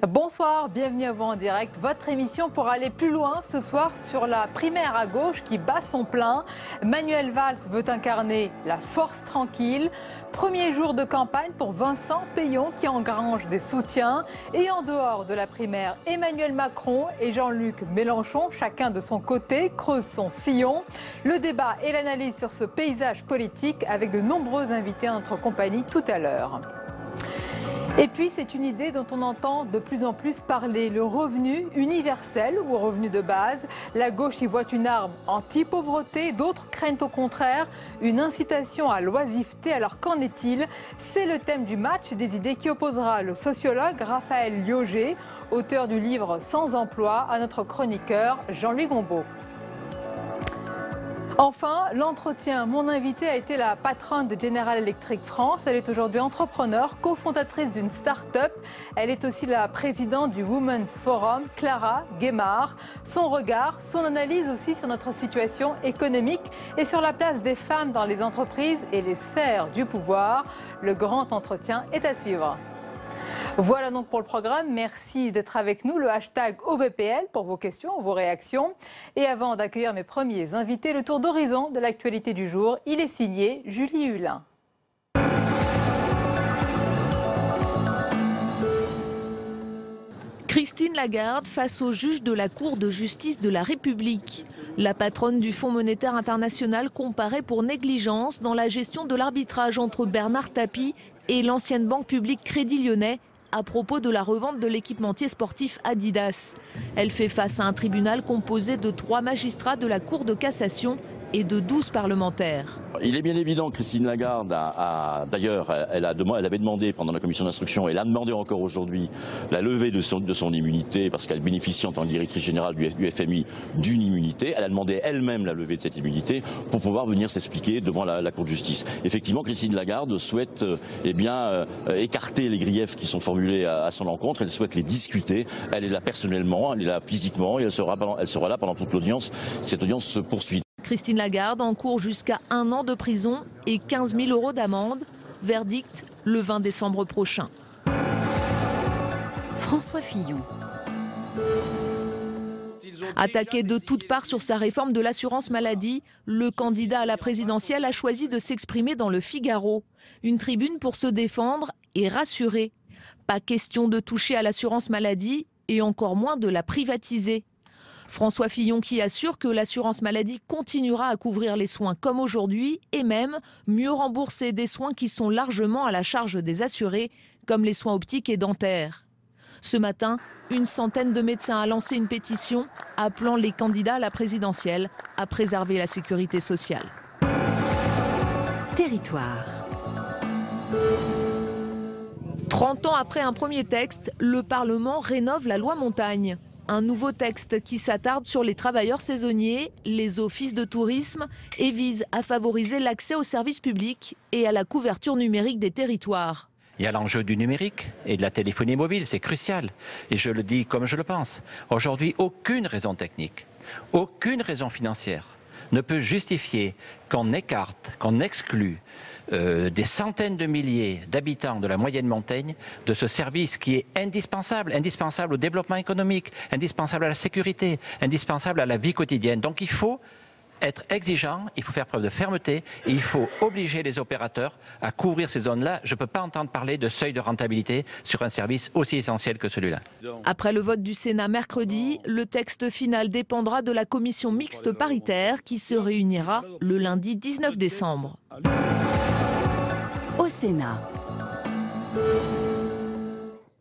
Bonsoir, bienvenue à vous en direct. Votre émission pour aller plus loin ce soir sur la primaire à gauche qui bat son plein. Manuel Valls veut incarner la force tranquille. Premier jour de campagne pour Vincent Peillon qui engrange des soutiens. Et en dehors de la primaire, Emmanuel Macron et Jean-Luc Mélenchon, chacun de son côté, creusent son sillon. Le débat et l'analyse sur ce paysage politique avec de nombreux invités à notre compagnie tout à l'heure. Et puis, c'est une idée dont on entend de plus en plus parler, le revenu universel ou revenu de base. La gauche y voit une arme anti-pauvreté, d'autres craignent au contraire une incitation à l'oisiveté. Alors qu'en est-il? C'est le thème du match des idées qui opposera le sociologue Raphaël Liogé, auteur du livre Sans emploi, à notre chroniqueur Jean-Louis Gombaud. Enfin, l'entretien. Mon invitée a été la patronne de General Electric France. Elle est aujourd'hui entrepreneure, cofondatrice d'une start-up. Elle est aussi la présidente du Women's Forum, Clara Guémard. Son regard, son analyse aussi sur notre situation économique et sur la place des femmes dans les entreprises et les sphères du pouvoir. Le grand entretien est à suivre. Voilà donc pour le programme. Merci d'être avec nous. Le hashtag OVPL pour vos questions, vos réactions. Et avant d'accueillir mes premiers invités, le tour d'horizon de l'actualité du jour. Il est signé Julie Hulin. Christine Lagarde face au juge de la Cour de justice de la République. La patronne du Fonds monétaire international comparaît pour négligence dans la gestion de l'arbitrage entre Bernard Tapie et l'ancienne banque publique Crédit Lyonnais à propos de la revente de l'équipementier sportif Adidas. Elle fait face à un tribunal composé de 3 magistrats de la Cour de cassation et de 12 parlementaires. Il est bien évident que Christine Lagarde d'ailleurs, elle avait demandé pendant la commission d'instruction, elle a demandé encore aujourd'hui la levée de son immunité parce qu'elle bénéficie en tant que directrice générale du FMI d'une immunité. Elle a demandé elle-même la levée de cette immunité pour pouvoir venir s'expliquer devant la Cour de justice. Effectivement, Christine Lagarde souhaite écarter les griefs qui sont formulés à son encontre. Elle souhaite les discuter. Elle est là personnellement, elle est là physiquement et elle sera là pendant toute l'audience. Cette audience se poursuit. Christine Lagarde encourt jusqu'à 1 an de prison et 15 000 € d'amende. Verdict le 20 décembre prochain. François Fillon. Attaqué de toutes parts sur sa réforme de l'assurance maladie, le candidat à la présidentielle a choisi de s'exprimer dans le Figaro. Une tribune pour se défendre et rassurer. Pas question de toucher à l'assurance maladie et encore moins de la privatiser. François Fillon qui assure que l'assurance maladie continuera à couvrir les soins comme aujourd'hui et même mieux rembourser des soins qui sont largement à la charge des assurés, comme les soins optiques et dentaires. Ce matin, une centaine de médecins a lancé une pétition appelant les candidats à la présidentielle à préserver la sécurité sociale. Territoire. 30 ans après un premier texte, le Parlement rénove la loi montagne. Un nouveau texte qui s'attarde sur les travailleurs saisonniers, les offices de tourisme et vise à favoriser l'accès aux services publics et à la couverture numérique des territoires. Il y a l'enjeu du numérique et de la téléphonie mobile, c'est crucial. Et je le dis comme je le pense. Aujourd'hui, aucune raison technique, aucune raison financière ne peut justifier qu'on écarte, qu'on exclue des centaines de milliers d'habitants de la moyenne montagne de ce service qui est indispensable, indispensable au développement économique, indispensable à la sécurité, indispensable à la vie quotidienne. Donc il faut être exigeant, il faut faire preuve de fermeté et il faut obliger les opérateurs à couvrir ces zones-là. Je ne peux pas entendre parler de seuil de rentabilité sur un service aussi essentiel que celui-là. Après le vote du Sénat mercredi, le texte final dépendra de la commission mixte paritaire qui se réunira le lundi 19 décembre. Au Sénat.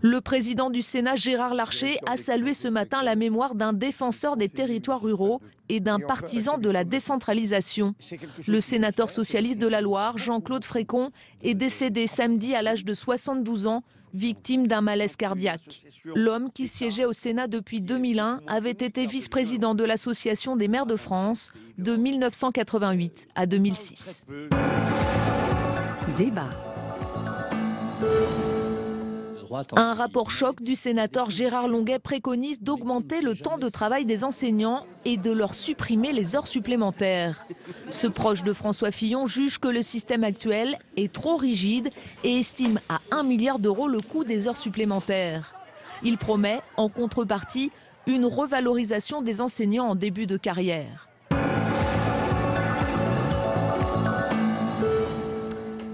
Le président du Sénat, Gérard Larcher, a salué ce matin la mémoire d'un défenseur des territoires ruraux et d'un partisan de la décentralisation. Le sénateur socialiste de la Loire, Jean-Claude Frécon, est décédé samedi à l'âge de 72 ans, victime d'un malaise cardiaque. L'homme, qui siégeait au Sénat depuis 2001, avait été vice-président de l'Association des maires de France de 1988 à 2006. Débat. Un rapport choc du sénateur Gérard Longuet préconise d'augmenter le temps de travail des enseignants et de leur supprimer les heures supplémentaires. Ce proche de François Fillon juge que le système actuel est trop rigide et estime à 1 milliard d'euros le coût des heures supplémentaires. Il promet, en contrepartie, une revalorisation des enseignants en début de carrière.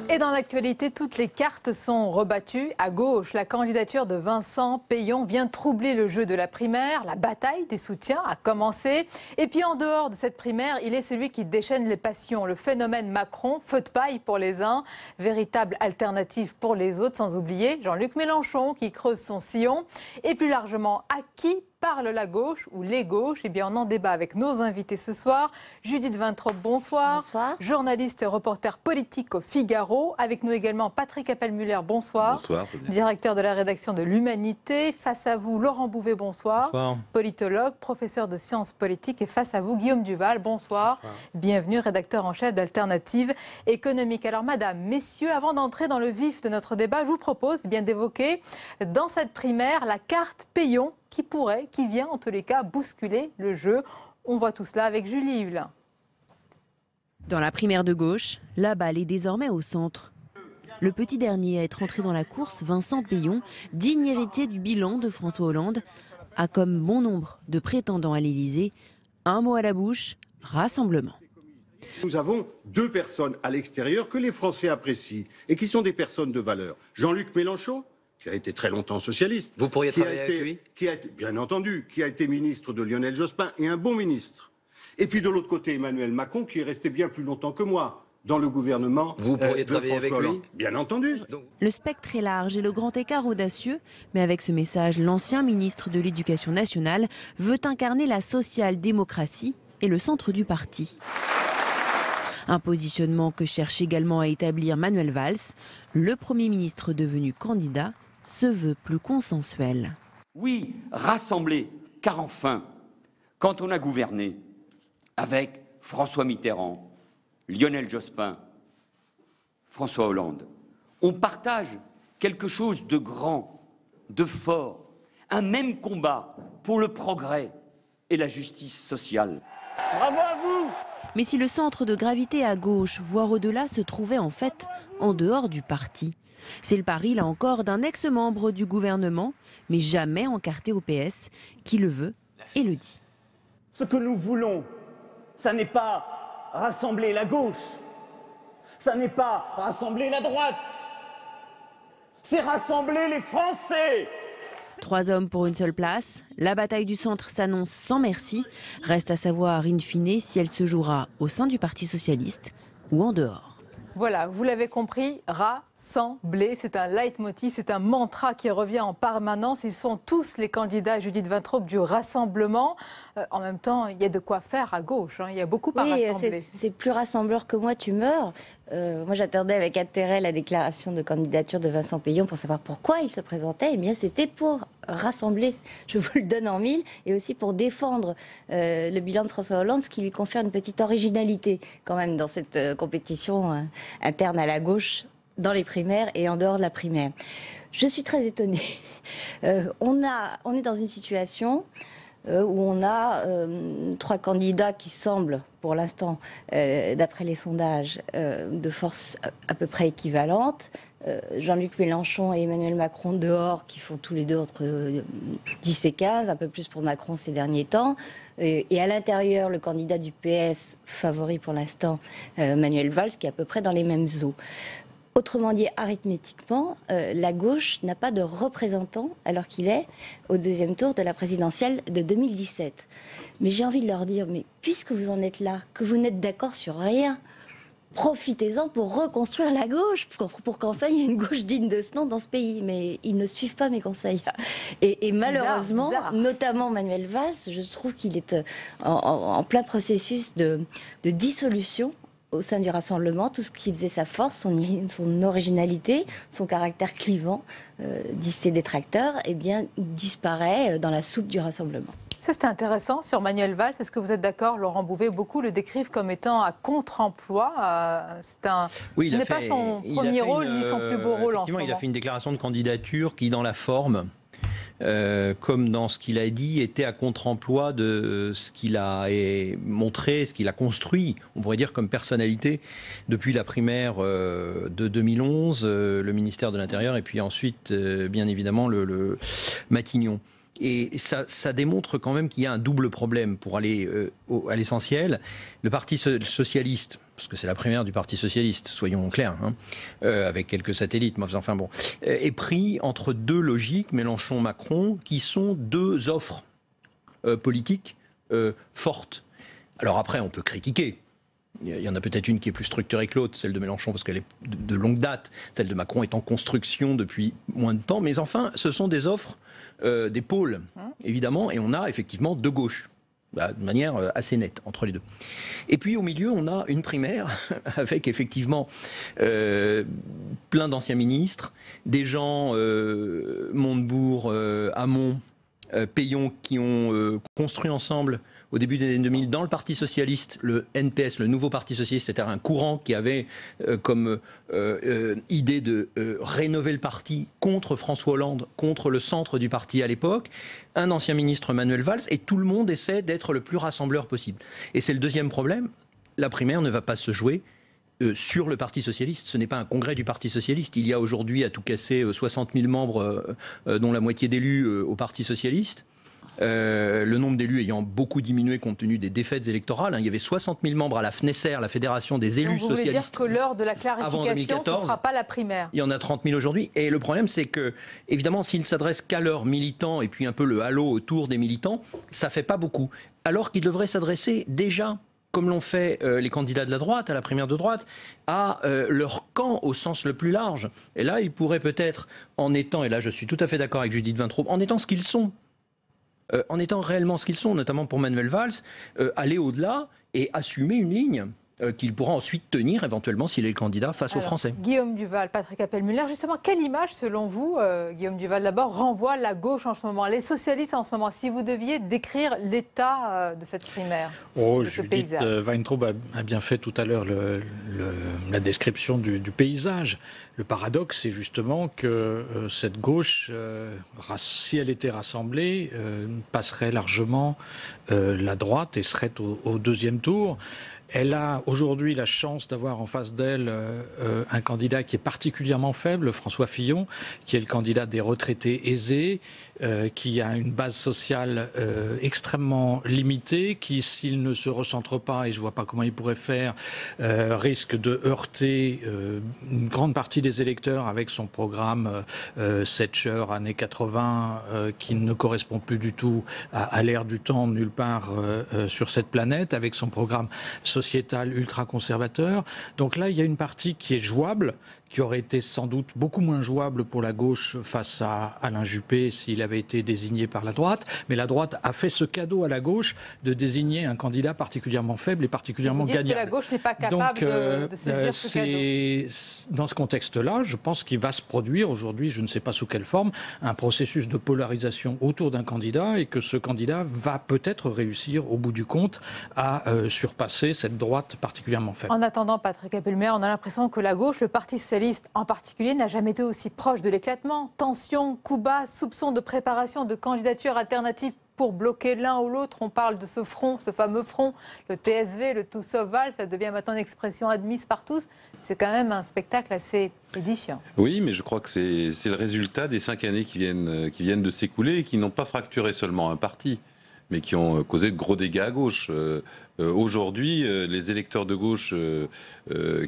Et dans l'actualité, toutes les cartes sont rebattues. À gauche, la candidature de Vincent Peillon vient troubler le jeu de la primaire. La bataille des soutiens a commencé. Et puis en dehors de cette primaire, il est celui qui déchaîne les passions. Le phénomène Macron, feu de paille pour les uns, véritable alternative pour les autres, sans oublier Jean-Luc Mélenchon qui creuse son sillon. Et plus largement, à qui parle la gauche ou les gauches? Eh bien, on en débat avec nos invités ce soir. Judith Vintraub, bonsoir. Bonsoir. Journaliste et reporter politique au Figaro. Avec nous également Patrick Appelmuller, bonsoir. Bonsoir. Directeur de la rédaction de l'Humanité. Face à vous, Laurent Bouvet, bonsoir. Bonsoir. Politologue, professeur de sciences politiques. Et face à vous, Guillaume Duval, bonsoir. Bonsoir. Bienvenue, rédacteur en chef d'Alternative économique. Alors, madame, messieurs, avant d'entrer dans le vif de notre débat, je vous propose bien d'évoquer dans cette primaire la carte Peillon qui vient en tous les cas bousculer le jeu. On voit tout cela avec Julie Hulin. Dans la primaire de gauche, la balle est désormais au centre. Le petit dernier à être entré dans la course, Vincent Peillon, digne héritier du bilan de François Hollande, a comme bon nombre de prétendants à l'Élysée un mot à la bouche, rassemblement. Nous avons deux personnes à l'extérieur que les Français apprécient et qui sont des personnes de valeur. Jean-Luc Mélenchon, qui a été très longtemps socialiste. Vous pourriez travailler avec lui ? Bien entendu, qui a été ministre de Lionel Jospin et un bon ministre. Et puis de l'autre côté, Emmanuel Macron, qui est resté bien plus longtemps que moi dans le gouvernement. Vous pourriez de travailler François avec Hollande. lui ? Bien entendu. Le spectre est large et le grand écart audacieux, mais avec ce message, l'ancien ministre de l'Éducation nationale veut incarner la social-démocratie et le centre du parti. Un positionnement que cherche également à établir Manuel Valls, le Premier ministre devenu candidat, se veut plus consensuel. Oui, rassembler, car enfin, quand on a gouverné avec François Mitterrand, Lionel Jospin, François Hollande, on partage quelque chose de grand, de fort, un même combat pour le progrès et la justice sociale. Bravo à vous! Mais si le centre de gravité à gauche, voire au-delà, se trouvait en fait en dehors du parti. C'est le pari, là encore, d'un ex-membre du gouvernement, mais jamais encarté au PS, qui le veut et le dit. Ce que nous voulons, ça n'est pas rassembler la gauche, ça n'est pas rassembler la droite, c'est rassembler les Français. 3 hommes pour une seule place, la bataille du centre s'annonce sans merci. Reste à savoir, in fine, si elle se jouera au sein du Parti socialiste ou en dehors. Voilà, vous l'avez compris, rassembler, c'est un leitmotiv, c'est un mantra qui revient en permanence. Ils sont tous les candidats, Judith Vintraub, du rassemblement. En même temps, il y a de quoi faire à gauche, hein. Il y a beaucoup à rassembler. C'est plus rassembleur que moi, tu meurs. Moi, j'attendais avec intérêt la déclaration de candidature de Vincent Peillon pour savoir pourquoi il se présentait. Eh bien, c'était pour rassembler, je vous le donne en mille, et aussi pour défendre le bilan de François Hollande, ce qui lui confère une petite originalité quand même dans cette compétition interne à la gauche, dans les primaires et en dehors de la primaire. Je suis très étonnée. On est dans une situation où on a 3 candidats qui semblent, pour l'instant, d'après les sondages, de force à peu près équivalente. Jean-Luc Mélenchon et Emmanuel Macron dehors, qui font tous les deux entre 10 et 15, un peu plus pour Macron ces derniers temps. Et à l'intérieur, le candidat du PS, favori pour l'instant, Manuel Valls, qui est à peu près dans les mêmes eaux. Autrement dit, arithmétiquement, la gauche n'a pas de représentant alors qu'il est au 2e tour de la présidentielle de 2017. Mais j'ai envie de leur dire, mais puisque vous en êtes là, que vous n'êtes d'accord sur rien, profitez-en pour reconstruire la gauche, pour qu'enfin il y ait une gauche digne de ce nom dans ce pays. Mais ils ne suivent pas mes conseils. Et malheureusement, notamment Manuel Valls, je trouve qu'il est en plein processus de dissolution au sein du rassemblement. Tout ce qui faisait sa force, son originalité, son caractère clivant, disent ses détracteurs, eh bien, disparaît dans la soupe du rassemblement. Ça, c'était intéressant sur Manuel Valls. Est-ce que vous êtes d'accord, Laurent Bouvet? Beaucoup le décrivent comme étant à contre-emploi. Oui, ce n'est pas son premier rôle ni son plus beau rôle en ce moment. Il a fait une déclaration de candidature qui, dans la forme, comme dans ce qu'il a dit, était à contre-emploi de ce qu'il a montré, ce qu'il a construit, on pourrait dire comme personnalité, depuis la primaire de 2011, le ministère de l'Intérieur, et puis ensuite, bien évidemment, le Matignon. Et ça démontre quand même qu'il y a un double problème pour aller à l'essentiel. Le Parti socialiste, parce que c'est la primaire du Parti socialiste, soyons clairs, hein, avec quelques satellites, mais enfin bon, est pris entre deux logiques, Mélenchon-Macron, qui sont deux offres politiques fortes. Alors après, on peut critiquer. Il y en a peut-être une qui est plus structurée que l'autre, celle de Mélenchon, parce qu'elle est de longue date. Celle de Macron est en construction depuis moins de temps. Mais enfin, ce sont des offres, des pôles, évidemment. Et on a effectivement deux gauches, de manière assez nette, entre les deux. Et puis au milieu, on a une primaire, avec effectivement plein d'anciens ministres, des gens, Montebourg, Hamon, Payon, qui ont construit ensemble au début des années 2000, dans le Parti Socialiste, le NPS, le nouveau Parti Socialiste, c'était un courant qui avait comme idée de rénover le parti contre François Hollande, contre le centre du parti à l'époque, un ancien ministre Manuel Valls, et tout le monde essaie d'être le plus rassembleur possible. Et c'est le deuxième problème, la primaire ne va pas se jouer sur le Parti Socialiste. Ce n'est pas un congrès du Parti Socialiste. Il y a aujourd'hui à tout casser 60 000 membres, dont la moitié d'élus au Parti Socialiste. Le nombre d'élus ayant beaucoup diminué compte tenu des défaites électorales. Hein. Il y avait 60 000 membres à la FNESER, la Fédération des élus socialistes. Vous voulez dire que l'heure de la clarification, ce ne sera pas la primaire? Il y en a 30 000 aujourd'hui. Et le problème, c'est que, évidemment, s'ils ne s'adressent qu'à leurs militants et puis un peu le halo autour des militants, ça ne fait pas beaucoup. Alors qu'ils devraient s'adresser déjà, comme l'ont fait les candidats de la droite, à la primaire de droite, à leur camp au sens le plus large. Et là, ils pourraient peut-être, en étant, et là je suis tout à fait d'accord avec Judith Vintraub, en étant ce qu'ils sont, en étant réellement ce qu'ils sont, notamment pour Manuel Valls, aller au-delà et assumer une ligne qu'il pourra ensuite tenir éventuellement s'il est le candidat face aux Français. Guillaume Duval, Patrick Appel-Muller, justement, quelle image selon vous, Guillaume Duval d'abord, renvoie la gauche en ce moment, les socialistes en ce moment, si vous deviez décrire l'état de cette primaire, de ce paysage? Judith Weintraub a bien fait tout à l'heure la description du paysage. Le paradoxe, c'est justement que cette gauche, si elle était rassemblée, passerait largement la droite et serait au deuxième tour. Elle a aujourd'hui la chance d'avoir en face d'elle un candidat qui est particulièrement faible, François Fillon, qui est le candidat des retraités aisés, qui a une base sociale extrêmement limitée, qui, s'il ne se recentre pas, et je ne vois pas comment il pourrait faire, risque de heurter une grande partie des électeurs avec son programme Thatcher, années 80, qui ne correspond plus du tout à l'ère du temps nulle part sur cette planète, avec son programme sociétal ultra-conservateur. Donc là, il y a une partie qui est jouable, qui aurait été sans doute beaucoup moins jouable pour la gauche face à Alain Juppé s'il avait été désigné par la droite. Mais la droite a fait ce cadeau à la gauche de désigner un candidat particulièrement faible et particulièrement gagnant. Que la gauche n'est pas capable de saisir ce cadeau. Dans ce contexte-là, je pense qu'il va se produire aujourd'hui, je ne sais pas sous quelle forme, un processus de polarisation autour d'un candidat et que ce candidat va peut-être réussir au bout du compte à surpasser cette droite particulièrement faible. En attendant, Patrick Appel-Muller, on a l'impression que la gauche, le Parti socialiste en particulier, n'a jamais été aussi proche de l'éclatement. Tension, coups bas, soupçons de préparation de candidatures alternatives pour bloquer l'un ou l'autre. On parle de ce front, ce fameux front, le TSV, le Tout sauf Valls, ça devient maintenant une expression admise par tous. C'est quand même un spectacle assez édifiant. Oui, mais je crois que c'est le résultat des 5 années qui viennent de s'écouler et qui n'ont pas fracturé seulement un parti, mais qui ont causé de gros dégâts à gauche. Aujourd'hui, les électeurs de gauche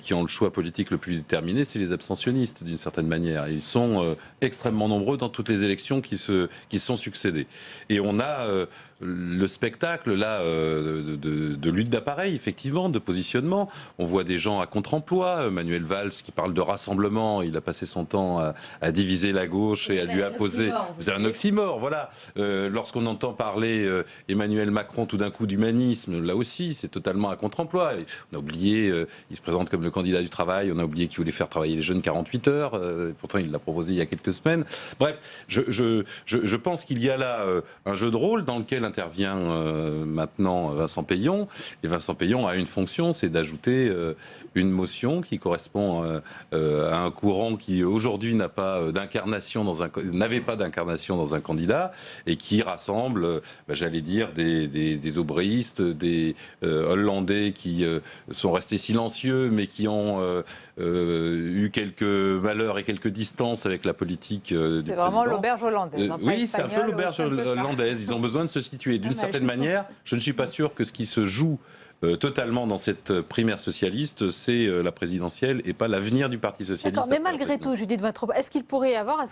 qui ont le choix politique le plus déterminé, c'est les abstentionnistes, d'une certaine manière. Ils sont extrêmement nombreux dans toutes les élections qui sont succédées. Et on a le spectacle là de lutte d'appareil, effectivement, de positionnement. On voit des gens à contre-emploi. Manuel Valls qui parle de rassemblement, il a passé son temps à diviser la gauche et à lui imposer. C'est un oxymore, voilà. Lorsqu'on entend parler Emmanuel Macron tout d'un coup d'humanisme, là aussi, ici, c'est totalement à contre-emploi. On a oublié, il se présente comme le candidat du travail, on a oublié qu'il voulait faire travailler les jeunes 48 heures, pourtant il l'a proposé il y a quelques semaines. Bref, je pense qu'il y a là un jeu de rôle dans lequel intervient maintenant Vincent Peillon. Et Vincent Peillon a une fonction, c'est d'ajouter une motion qui correspond à un courant qui aujourd'hui n'avait pas d'incarnation dans un candidat et qui rassemble, j'allais dire, des aubréistes, des Hollandais qui sont restés silencieux mais qui ont eu quelques malheurs et quelques distances avec la politique du président. C'est vraiment l'auberge hollandaise. Oui, c'est un peu l'auberge hollandaise. Ils ont besoin de se situer. D'une certaine manière, je ne suis pas sûr que ce qui se joue totalement dans cette primaire socialiste, c'est la présidentielle et pas l'avenir du Parti socialiste. Mais malgré tout, Judith Vintraub, est-ce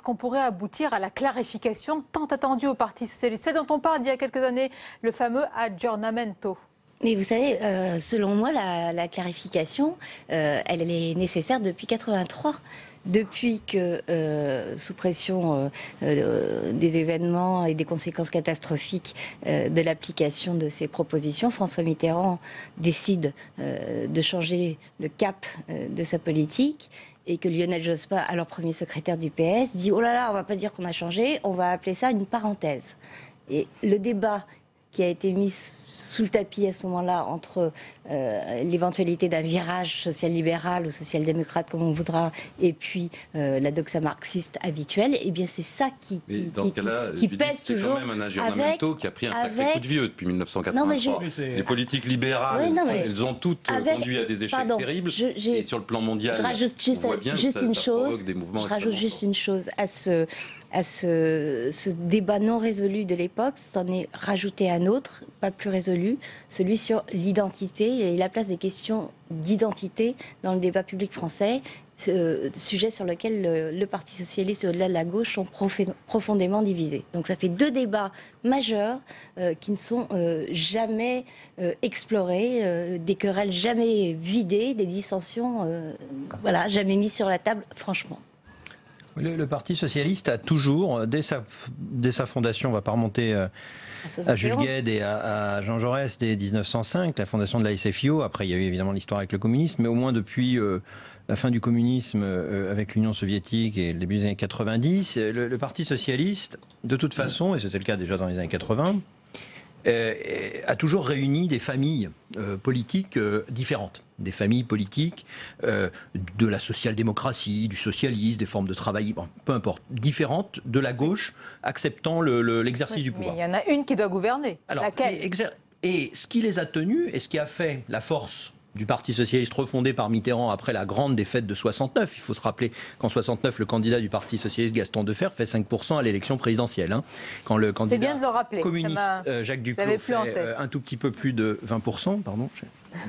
qu'on pourrait aboutir à la clarification tant attendue au Parti socialiste, celle dont on parle il y a quelques années, le fameux aggiornamento? Mais vous savez, selon moi, la clarification, elle est nécessaire depuis 1983. Depuis que, sous pression des événements et des conséquences catastrophiques de l'application de ces propositions, François Mitterrand décide de changer le cap de sa politique et que Lionel Jospin, alors premier secrétaire du PS, dit « Oh là là, on ne va pas dire qu'on a changé, on va appeler ça une parenthèse ». Et le débat qui a été mis sous le tapis à ce moment-là entre l'éventualité d'un virage social-libéral ou social-démocrate, comme on voudra, et puis la doxa marxiste habituelle, eh bien c'est ça qui pèse toujours. C'est quand même un aggiornamento qui a pris un sacré coup de vieux depuis 1983. Les politiques libérales, elles ont toutes conduit à des échecs terribles. Et sur le plan mondial, je rajoute juste une chose à ce débat non résolu de l'époque, c'en est rajouté un autre, pas plus résolu, celui sur l'identité et la place des questions d'identité dans le débat public français, sujet sur lequel le Parti socialiste et au-delà de la gauche sont profondément divisés. Donc ça fait deux débats majeurs qui ne sont jamais explorés, des querelles jamais vidées, des dissensions jamais mises sur la table, franchement. Le Parti socialiste a toujours, dès sa fondation, on ne va pas remonter à Jules Guesde et à Jean Jaurès dès 1905, la fondation de la SFIO. Après, il y a eu évidemment l'histoire avec le communisme, mais au moins depuis la fin du communisme avec l'Union soviétique et le début des années 90, le Parti socialiste, de toute façon, et c'était le cas déjà dans les années 80, a toujours réuni des familles politiques différentes. Des familles politiques de la social-démocratie, du socialisme, des formes de travail, peu importe, différentes de la gauche, acceptant l'exercice du pouvoir. Mais il y en a une qui doit gouverner. Alors, laquelle? Et ce qui les a tenus, et ce qui a fait la force du Parti socialiste refondé par Mitterrand après la grande défaite de 69. Il faut se rappeler qu'en 69, le candidat du Parti socialiste, Gaston Defferre, fait 5% à l'élection présidentielle. Quand le candidat communiste, Jacques Duclos, fait un tout petit peu plus de 20%, pardon,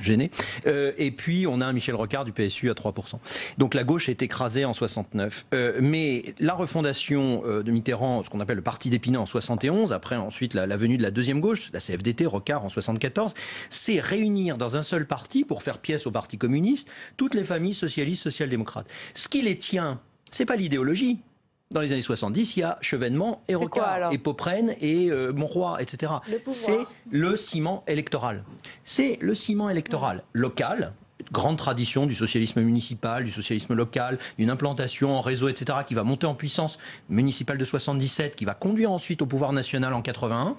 gêné. Et puis, on a un Michel Rocard du PSU à 3%. Donc la gauche est écrasée en 69. Mais la refondation de Mitterrand, ce qu'on appelle le Parti d'Épinay en 71, après ensuite la venue de la deuxième gauche, la CFDT, Rocard en 74, c'est réunir dans un seul parti, pour faire pièce au Parti communiste, toutes les familles socialistes, social-démocrates. Ce qui les tient, c'est pas l'idéologie. Dans les années 70, il y a Chevènement et Rocard, et Poprennes et Monroy, etc. C'est le ciment électoral. C'est le ciment électoral local, grande tradition du socialisme municipal, du socialisme local, une implantation en réseau, etc., qui va monter en puissance municipale de 77, qui va conduire ensuite au pouvoir national en 81,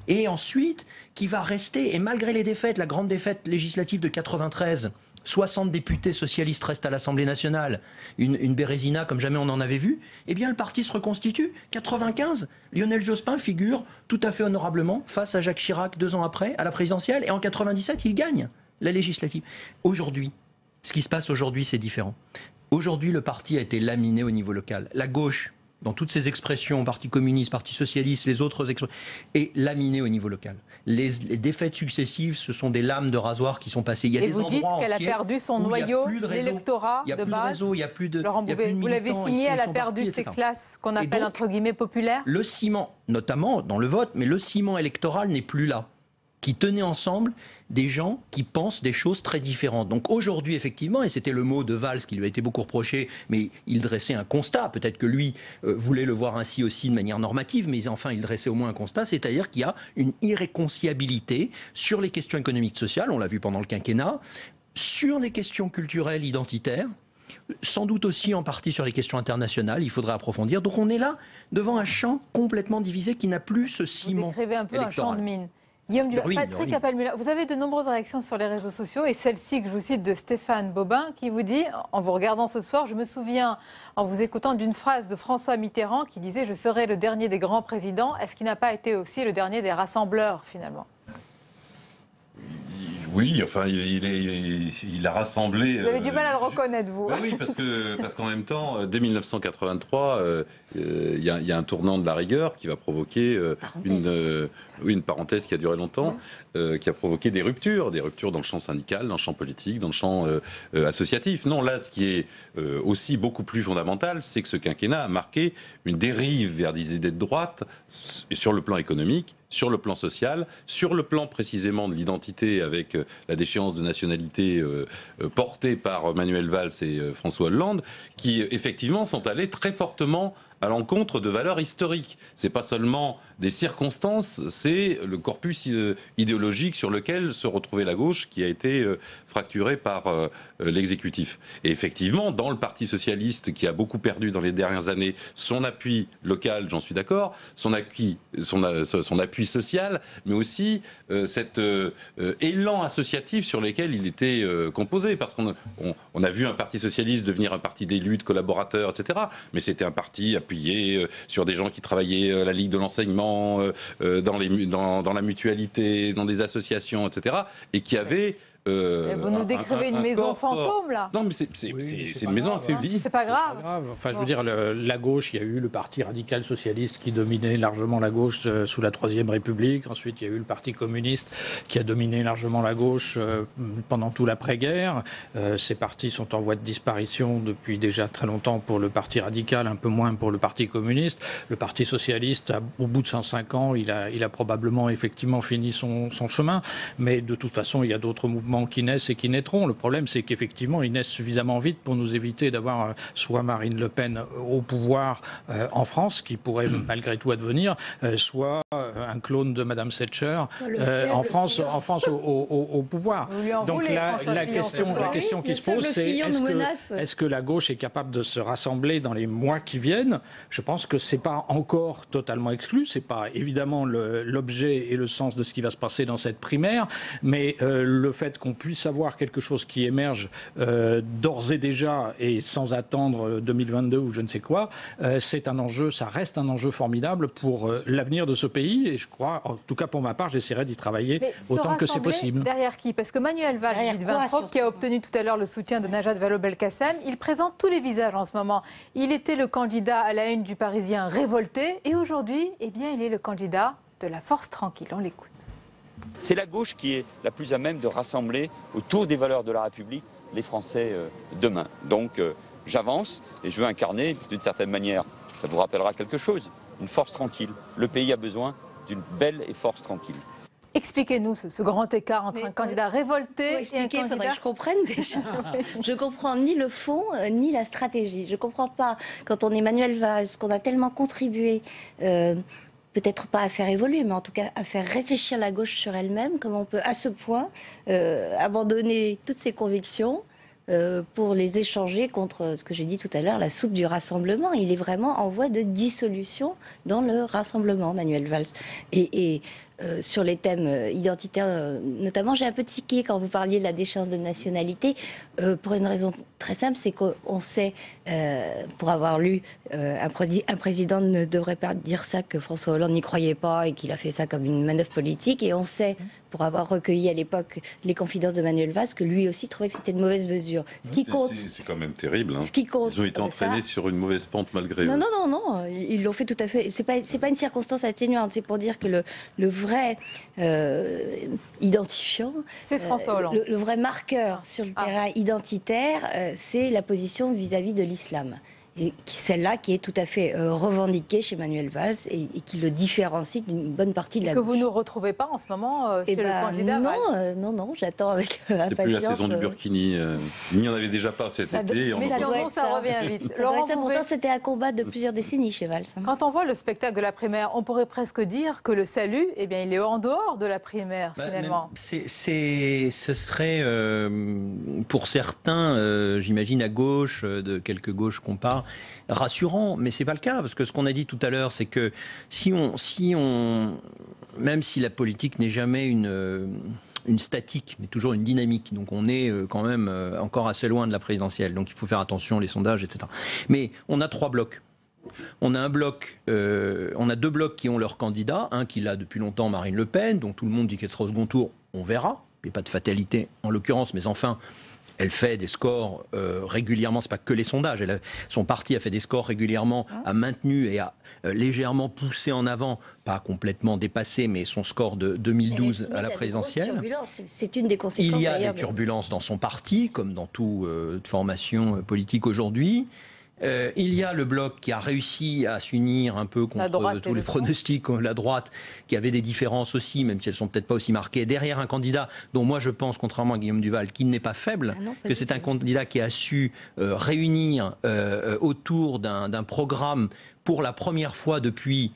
et ensuite qui va rester, et malgré les défaites, la grande défaite législative de 93, 60 députés socialistes restent à l'Assemblée nationale, une Bérésina comme jamais on en avait vu, eh bien le parti se reconstitue. 95, Lionel Jospin figure tout à fait honorablement face à Jacques Chirac 2 ans après, à la présidentielle, et en 97, il gagne la législative. Aujourd'hui, ce qui se passe aujourd'hui, c'est différent. Aujourd'hui, le parti a été laminé au niveau local. La gauche, dans toutes ses expressions, Parti communiste, Parti socialiste, les autres expressions, est laminé au niveau local. Les défaites successives, ce sont des lames de rasoir qui sont passées. Il y a et vous dites qu'elle a perdu son noyau, l'électorat de base. Il n'y a plus de réseau, Laurent Bouvet, vous l'avez signé, elle a perdu ses classes qu'on appelle entre guillemets populaires. Le ciment, notamment dans le vote, mais le ciment électoral n'est plus là. qui tenait ensemble des gens qui pensent des choses très différentes. Donc aujourd'hui, effectivement, et c'était le mot de Valls qui lui a été beaucoup reproché, mais il dressait un constat, peut-être que lui voulait le voir ainsi aussi de manière normative, mais enfin il dressait au moins un constat, c'est-à-dire qu'il y a une irréconciliabilité sur les questions économiques sociales, on l'a vu pendant le quinquennat, sur les questions culturelles identitaires, sans doute aussi en partie sur les questions internationales, il faudra approfondir. Donc on est là devant un champ complètement divisé qui n'a plus ce ciment. Vous décrivez un peu électoral. un champ de mine. Guillaume Duval, Oui, Patrick oui. Appelmüller, vous avez de nombreuses réactions sur les réseaux sociaux et celle-ci que je vous cite de Stéphane Bobin qui vous dit, en vous regardant ce soir, je me souviens en vous écoutant d'une phrase de François Mitterrand qui disait « Je serai le dernier des grands présidents ». Est-ce qu'il n'a pas été aussi le dernier des rassembleurs finalement ? Oui, enfin, il a rassemblé... Vous avez du mal à le reconnaître, vous. Oui, parce qu'en même temps, dès 1983, il y a un tournant de la rigueur qui va provoquer une parenthèse qui a duré longtemps, qui a provoqué des ruptures dans le champ syndical, dans le champ politique, dans le champ associatif. Non, là, ce qui est aussi beaucoup plus fondamental, c'est que ce quinquennat a marqué une dérive vers des idées de droite sur le plan économique, sur le plan social, sur le plan précisément de l'identité avec la déchéance de nationalité portée par Manuel Valls et François Hollande, qui effectivement sont allés très fortement à l'encontre de valeurs historiques. C'est pas seulement des circonstances, c'est le corpus idéologique sur lequel se retrouvait la gauche qui a été fracturé par l'exécutif. Et effectivement, dans le Parti socialiste qui a beaucoup perdu dans les dernières années son appui local, j'en suis d'accord, son appui social, mais aussi cet élan associatif sur lequel il était composé. Parce qu'on a vu un Parti socialiste devenir un parti d'élus, de collaborateurs, etc. Mais c'était un parti appuyé sur des gens qui travaillaient à la Ligue de l'enseignement, dans la mutualité, dans des associations, etc. Et qui avait... vous nous décrivez une maison fantôme, là. Non, mais c'est une maison affaiblie. C'est pas grave. Enfin, je veux dire, la gauche, il y a eu le Parti radical socialiste qui dominait largement la gauche sous la Troisième République. Ensuite, il y a eu le Parti communiste qui a dominé largement la gauche pendant tout l'après-guerre. Ces partis sont en voie de disparition depuis déjà très longtemps pour le Parti radical, un peu moins pour le Parti communiste. Le Parti socialiste, au bout de 105 ans, il a probablement effectivement fini son chemin. Mais de toute façon, il y a d'autres mouvements qui naissent et qui naîtront. Le problème, c'est qu'effectivement, ils naissent suffisamment vite pour nous éviter d'avoir soit Marine Le Pen au pouvoir en France, qui pourrait malgré tout advenir, soit un clone de Madame Thatcher en France au pouvoir. Donc la question qui se pose, c'est est-ce que la gauche est capable de se rassembler dans les mois qui viennent? Je pense que c'est pas encore totalement exclu. C'est pas évidemment l'objet et le sens de ce qui va se passer dans cette primaire, mais le fait qu'on puisse avoir quelque chose qui émerge d'ores et déjà et sans attendre 2022 ou je ne sais quoi, c'est un enjeu, ça reste un enjeu formidable pour l'avenir de ce pays et je crois, en tout cas pour ma part, j'essaierai d'y travailler autant que c'est possible. Derrière qui? Parce que Manuel Valls, qui a obtenu tout à l'heure le soutien de Najat Vallaud-Belkacem, il présente tous les visages en ce moment. Il était le candidat à la une du Parisien révolté et aujourd'hui, eh bien, il est le candidat de la force tranquille. On l'écoute. C'est la gauche qui est la plus à même de rassembler autour des valeurs de la République les Français demain. Donc j'avance et je veux incarner, d'une certaine manière, ça vous rappellera quelque chose, une force tranquille. Le pays a besoin d'une belle et force tranquille. Expliquez-nous ce grand écart entre un candidat révolté et un candidat... Il faudrait que je comprenne déjà. Je comprends ni le fond, ni la stratégie. Je ne comprends pas, quand on est Manuel Valls, qu'on a tellement contribué... peut-être pas à faire évoluer, mais en tout cas à faire réfléchir la gauche sur elle-même, comment on peut à ce point abandonner toutes ses convictions pour les échanger contre ce que j'ai dit tout à l'heure, la soupe du rassemblement. Il est vraiment en voie de dissolution dans le rassemblement, Manuel Valls. Et sur les thèmes identitaires, notamment, j'ai un peu tiqué quand vous parliez de la déchéance de nationalité, pour une raison très simple, c'est qu'on sait, pour avoir lu, un président ne devrait pas dire ça, que François Hollande n'y croyait pas et qu'il a fait ça comme une manœuvre politique, et on sait, pour avoir recueilli à l'époque les confidences de Manuel Valls, que lui aussi trouvait que c'était une mauvaise mesure. Ce qui compte... C'est quand même terrible. Hein. Ce qui compte... Ils ont été entraînés sur une mauvaise pente malgré eux. Non, ils l'ont fait tout à fait. C'est pas une circonstance atténuante, c'est pour dire que le vrai identifiant, c'est François Hollande. Le vrai marqueur sur le terrain identitaire, c'est la position vis-à-vis de l'islam. et celle-là qui est tout à fait revendiquée chez Manuel Valls et qui le différencie d'une bonne partie de la gauche. Que vous ne retrouvez pas en ce moment chez le candidat Valls. Non, j'attends avec impatience. C'est plus la saison du Burkini. Il n'y en avait déjà pas cet été. Mais ça revient vite. Laurent, pourtant, c'était un combat de plusieurs décennies chez Valls. Quand on voit le spectacle de la primaire, on pourrait presque dire que le salut, eh bien, il est en dehors de la primaire, finalement. Ce serait, pour certains, j'imagine à gauche, de quelques gauches qu'on parle, rassurant, mais c'est pas le cas, parce que ce qu'on a dit tout à l'heure, c'est que même si la politique n'est jamais une statique, mais toujours une dynamique. Donc on est quand même encore assez loin de la présidentielle. Donc il faut faire attention, les sondages, etc. Mais on a 3 blocs. On a on a 2 blocs qui ont leur candidat. Un qui l'a depuis longtemps, Marine Le Pen, dont tout le monde dit qu'elle sera au second tour. On verra. Il n'y a pas de fatalité en l'occurrence, mais enfin, elle fait des scores régulièrement. C'est pas que les sondages. Son parti a fait des scores régulièrement, a maintenu et a légèrement poussé en avant, pas complètement dépassé, mais son score de 2012 à la présidentielle. C'est une des conséquences. Il y a des turbulences dans son parti, comme dans toute formation politique aujourd'hui. Il y a le bloc qui a réussi à s'unir un peu contre tous les pronostics, la droite, qui avait des différences aussi, même si elles sont peut-être pas aussi marquées, derrière un candidat dont moi je pense, contrairement à Guillaume Duval, qu'il n'est pas faible, que c'est un candidat qui a su réunir autour d'un programme pour la première fois depuis,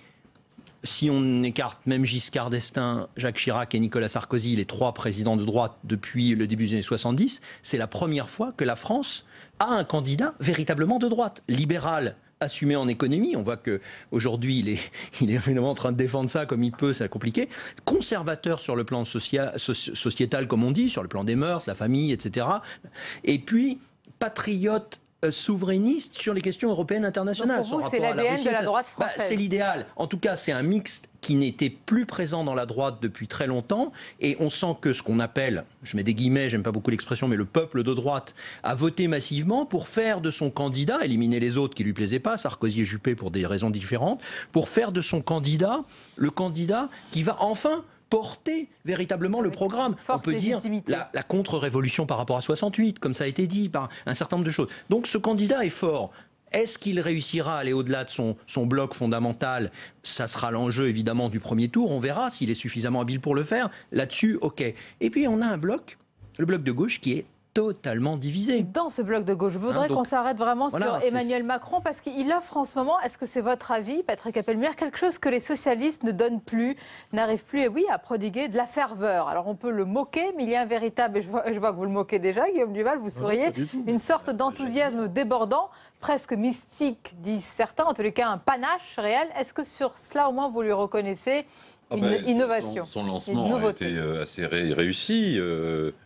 si on écarte même Giscard d'Estaing, Jacques Chirac et Nicolas Sarkozy, les 3 présidents de droite depuis le début des années 70, c'est la première fois que la France a un candidat véritablement de droite, libéral, assumé en économie. On voit qu'aujourd'hui, il est évidemment en train de défendre ça comme il peut, c'est compliqué. Conservateur sur le plan sociétal, comme on dit, sur le plan des mœurs, la famille, etc. Et puis, patriote souverainiste sur les questions européennes internationales. Donc pour vous, c'est l'ADN de la droite française. C'est l'idéal. En tout cas, c'est un mix qui n'était plus présent dans la droite depuis très longtemps. Et on sent que ce qu'on appelle, je mets des guillemets, j'aime pas beaucoup l'expression, mais le peuple de droite a voté massivement pour faire de son candidat, éliminer les autres qui lui plaisaient pas, Sarkozy et Juppé pour des raisons différentes, pour faire de son candidat le candidat qui va enfin porter véritablement le programme. On peut dire la contre-révolution par rapport à 68, comme ça a été dit, par un certain nombre de choses. Donc ce candidat est fort. Est-ce qu'il réussira à aller au-delà de son bloc fondamental? Ça sera l'enjeu évidemment du premier tour. On verra s'il est suffisamment habile pour le faire. Là-dessus, ok. Et puis on a un bloc, le bloc de gauche, qui est totalement divisé. Dans ce bloc de gauche, je voudrais qu'on s'arrête vraiment sur Emmanuel Macron, parce qu'il offre en ce moment, est-ce que c'est votre avis, Patrick Appelmuir, quelque chose que les socialistes ne donnent plus, n'arrivent plus, et oui, à prodiguer de la ferveur. Alors on peut le moquer, mais il y a un véritable, et je vois que vous le moquez déjà, Guillaume Duval, vous souriez, une sorte d'enthousiasme débordant, presque mystique, disent certains, en tous les cas un panache réel. Est-ce que sur cela, au moins, vous lui reconnaissez une innovation? Son lancement a été assez réussi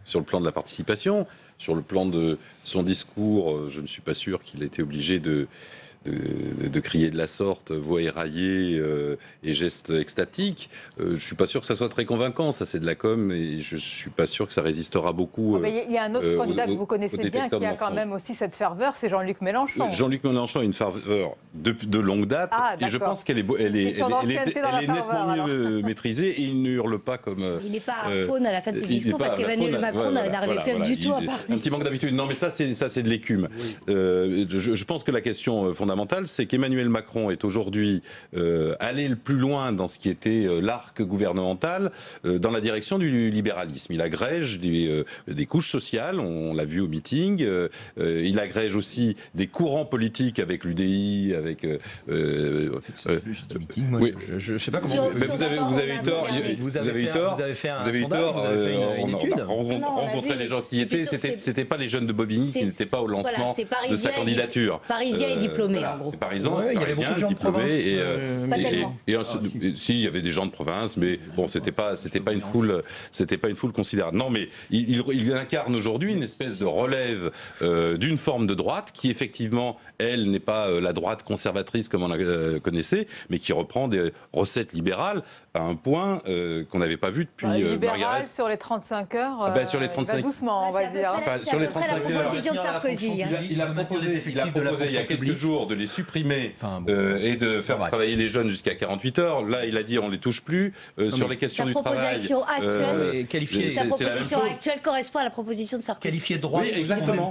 sur le plan de la participation. Sur le plan de son discours, je ne suis pas sûr qu'il ait été obligé de crier de la sorte, voix éraillée et gestes extatiques. Je ne suis pas sûr que ça soit très convaincant, ça c'est de la com, et je ne suis pas sûr que ça résistera beaucoup. Il y a un autre candidat que vous connaissez bien, qui a quand même aussi cette ferveur, c'est Jean-Luc Mélenchon. Jean-Luc Mélenchon a une ferveur de longue date, et je pense qu'elle est nettement mieux maîtrisée, et il ne hurle pas comme... Il n'est pas à faune à la fin de ses discours, parce qu'Emmanuel Macron n'arrivait plus du tout à parler. Un petit manque d'habitude. Non, mais ça c'est de l'écume. Je pense que la question fondamentale, c'est qu'Emmanuel Macron est aujourd'hui allé le plus loin dans ce qui était l'arc gouvernemental, dans la direction du libéralisme. Il agrège des couches sociales, on l'a vu au meeting, il agrège aussi des courants politiques avec l'UDI, avec... oui. Je ne sais pas comment... Vous avez eu tort. Vous avez eu tort. On a rencontré les gens qui y étaient. C'était pas les jeunes de Bobigny qui n'étaient pas au lancement de sa candidature. Parisien et diplômé. C'est parisien, il y avait beaucoup de gens diplômés si, il y avait des gens de province, mais bon, c'était pas une foule considérable. Non, mais il incarne aujourd'hui une espèce de relève d'une forme de droite qui effectivement, elle, n'est pas la droite conservatrice comme on la connaissait, mais qui reprend des recettes libérales à un point qu'on n'avait pas vu depuis Margaret. Sur les 35 heures, sur les 35... doucement, on va dire. Sur les 35 heures, proposition de Sarkozy. Il a proposé il y a quelques jours de les supprimer et de faire travailler les jeunes jusqu'à 48 heures. Là, il a dit on les touche plus. Sur les questions du travail... Sa proposition actuelle correspond à la proposition de Sarkozy. Qualifié de droit, oui, exactement.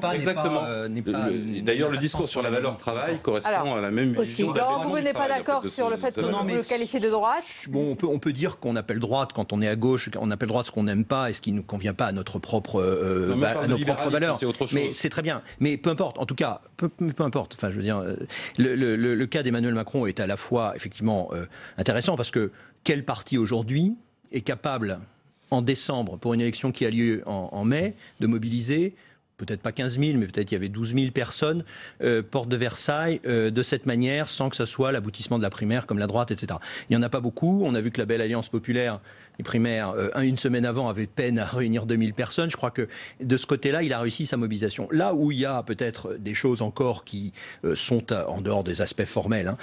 D'ailleurs, le discours sur la valeur travail correspond à la même vision. Alors, vous n'êtes pas d'accord sur le fait que vous le qualifiez de droite? Bon, on peut dire qu'on appelle droite quand on est à gauche, on appelle droite ce qu'on n'aime pas et ce qui ne convient pas à notre propre valeur. Mais c'est très bien. Mais peu importe. En tout cas, peu importe. Enfin, je veux dire, le cas d'Emmanuel Macron est à la fois effectivement intéressant parce que quel parti aujourd'hui est capable, en décembre, pour une élection qui a lieu en mai, de mobiliser peut-être pas 15 000, mais peut-être il y avait 12 000 personnes, porte de Versailles, de cette manière, sans que ce soit l'aboutissement de la primaire comme la droite, etc. Il n'y en a pas beaucoup. On a vu que la belle Alliance populaire, les primaires, une semaine avant, avait peine à réunir 2000 personnes. Je crois que de ce côté-là, il a réussi sa mobilisation. Là où il y a peut-être des choses encore qui sont, en dehors des aspects formels,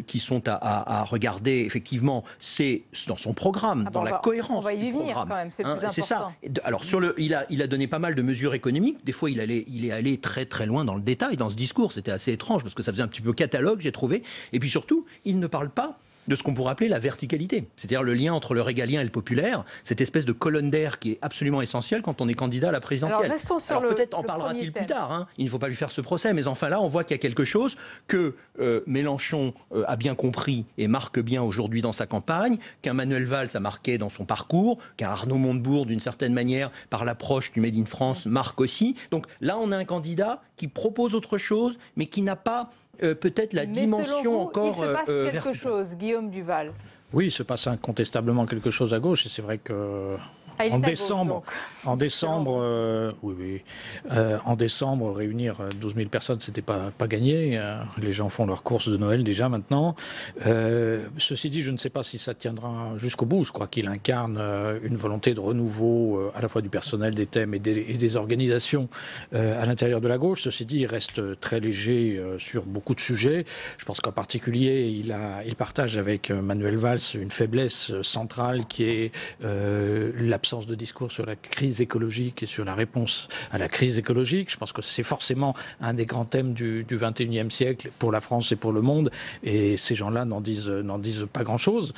qui sont à regarder, effectivement, c'est dans son programme, dans la cohérence. On va y venir quand même, c'est le plus important. C'est ça. Alors, il a donné pas mal de mesures économiques. Des fois, il est allé très très loin dans le détail, dans ce discours. C'était assez étrange, parce que ça faisait un petit peu catalogue, j'ai trouvé. Et puis surtout, il ne parle pas de ce qu'on pourrait appeler la verticalité, c'est-à-dire le lien entre le régalien et le populaire, cette espèce de colonne d'air qui est absolument essentielle quand on est candidat à la présidentielle. Alors restons sur peut-être en parlera-t-il plus tard, il ne faut pas lui faire ce procès, mais enfin là on voit qu'il y a quelque chose que Mélenchon a bien compris et marque bien aujourd'hui dans sa campagne, qu'un Manuel Valls a marqué dans son parcours, qu'un Arnaud Montebourg d'une certaine manière par l'approche du Made in France marque aussi. Donc là on a un candidat qui propose autre chose, mais qui n'a pas peut-être la dimension encore... Il se passe quelque chose, Guillaume Duval. Oui, il se passe incontestablement quelque chose à gauche, et c'est vrai que... En décembre, en décembre, réunir 12 000 personnes, c'était pas gagné. Les gens font leurs courses de Noël déjà maintenant. Ceci dit, je ne sais pas si ça tiendra jusqu'au bout. Je crois qu'il incarne une volonté de renouveau à la fois du personnel, des thèmes et des organisations à l'intérieur de la gauche. Ceci dit, il reste très léger sur beaucoup de sujets. Je pense qu'en particulier, il partage avec Manuel Valls une faiblesse centrale qui est l'absence de discours sur la crise écologique et sur la réponse à la crise écologique. Je pense que c'est forcément un des grands thèmes du XXIe siècle pour la France et pour le monde, et ces gens-là n'en disent pas grand-chose.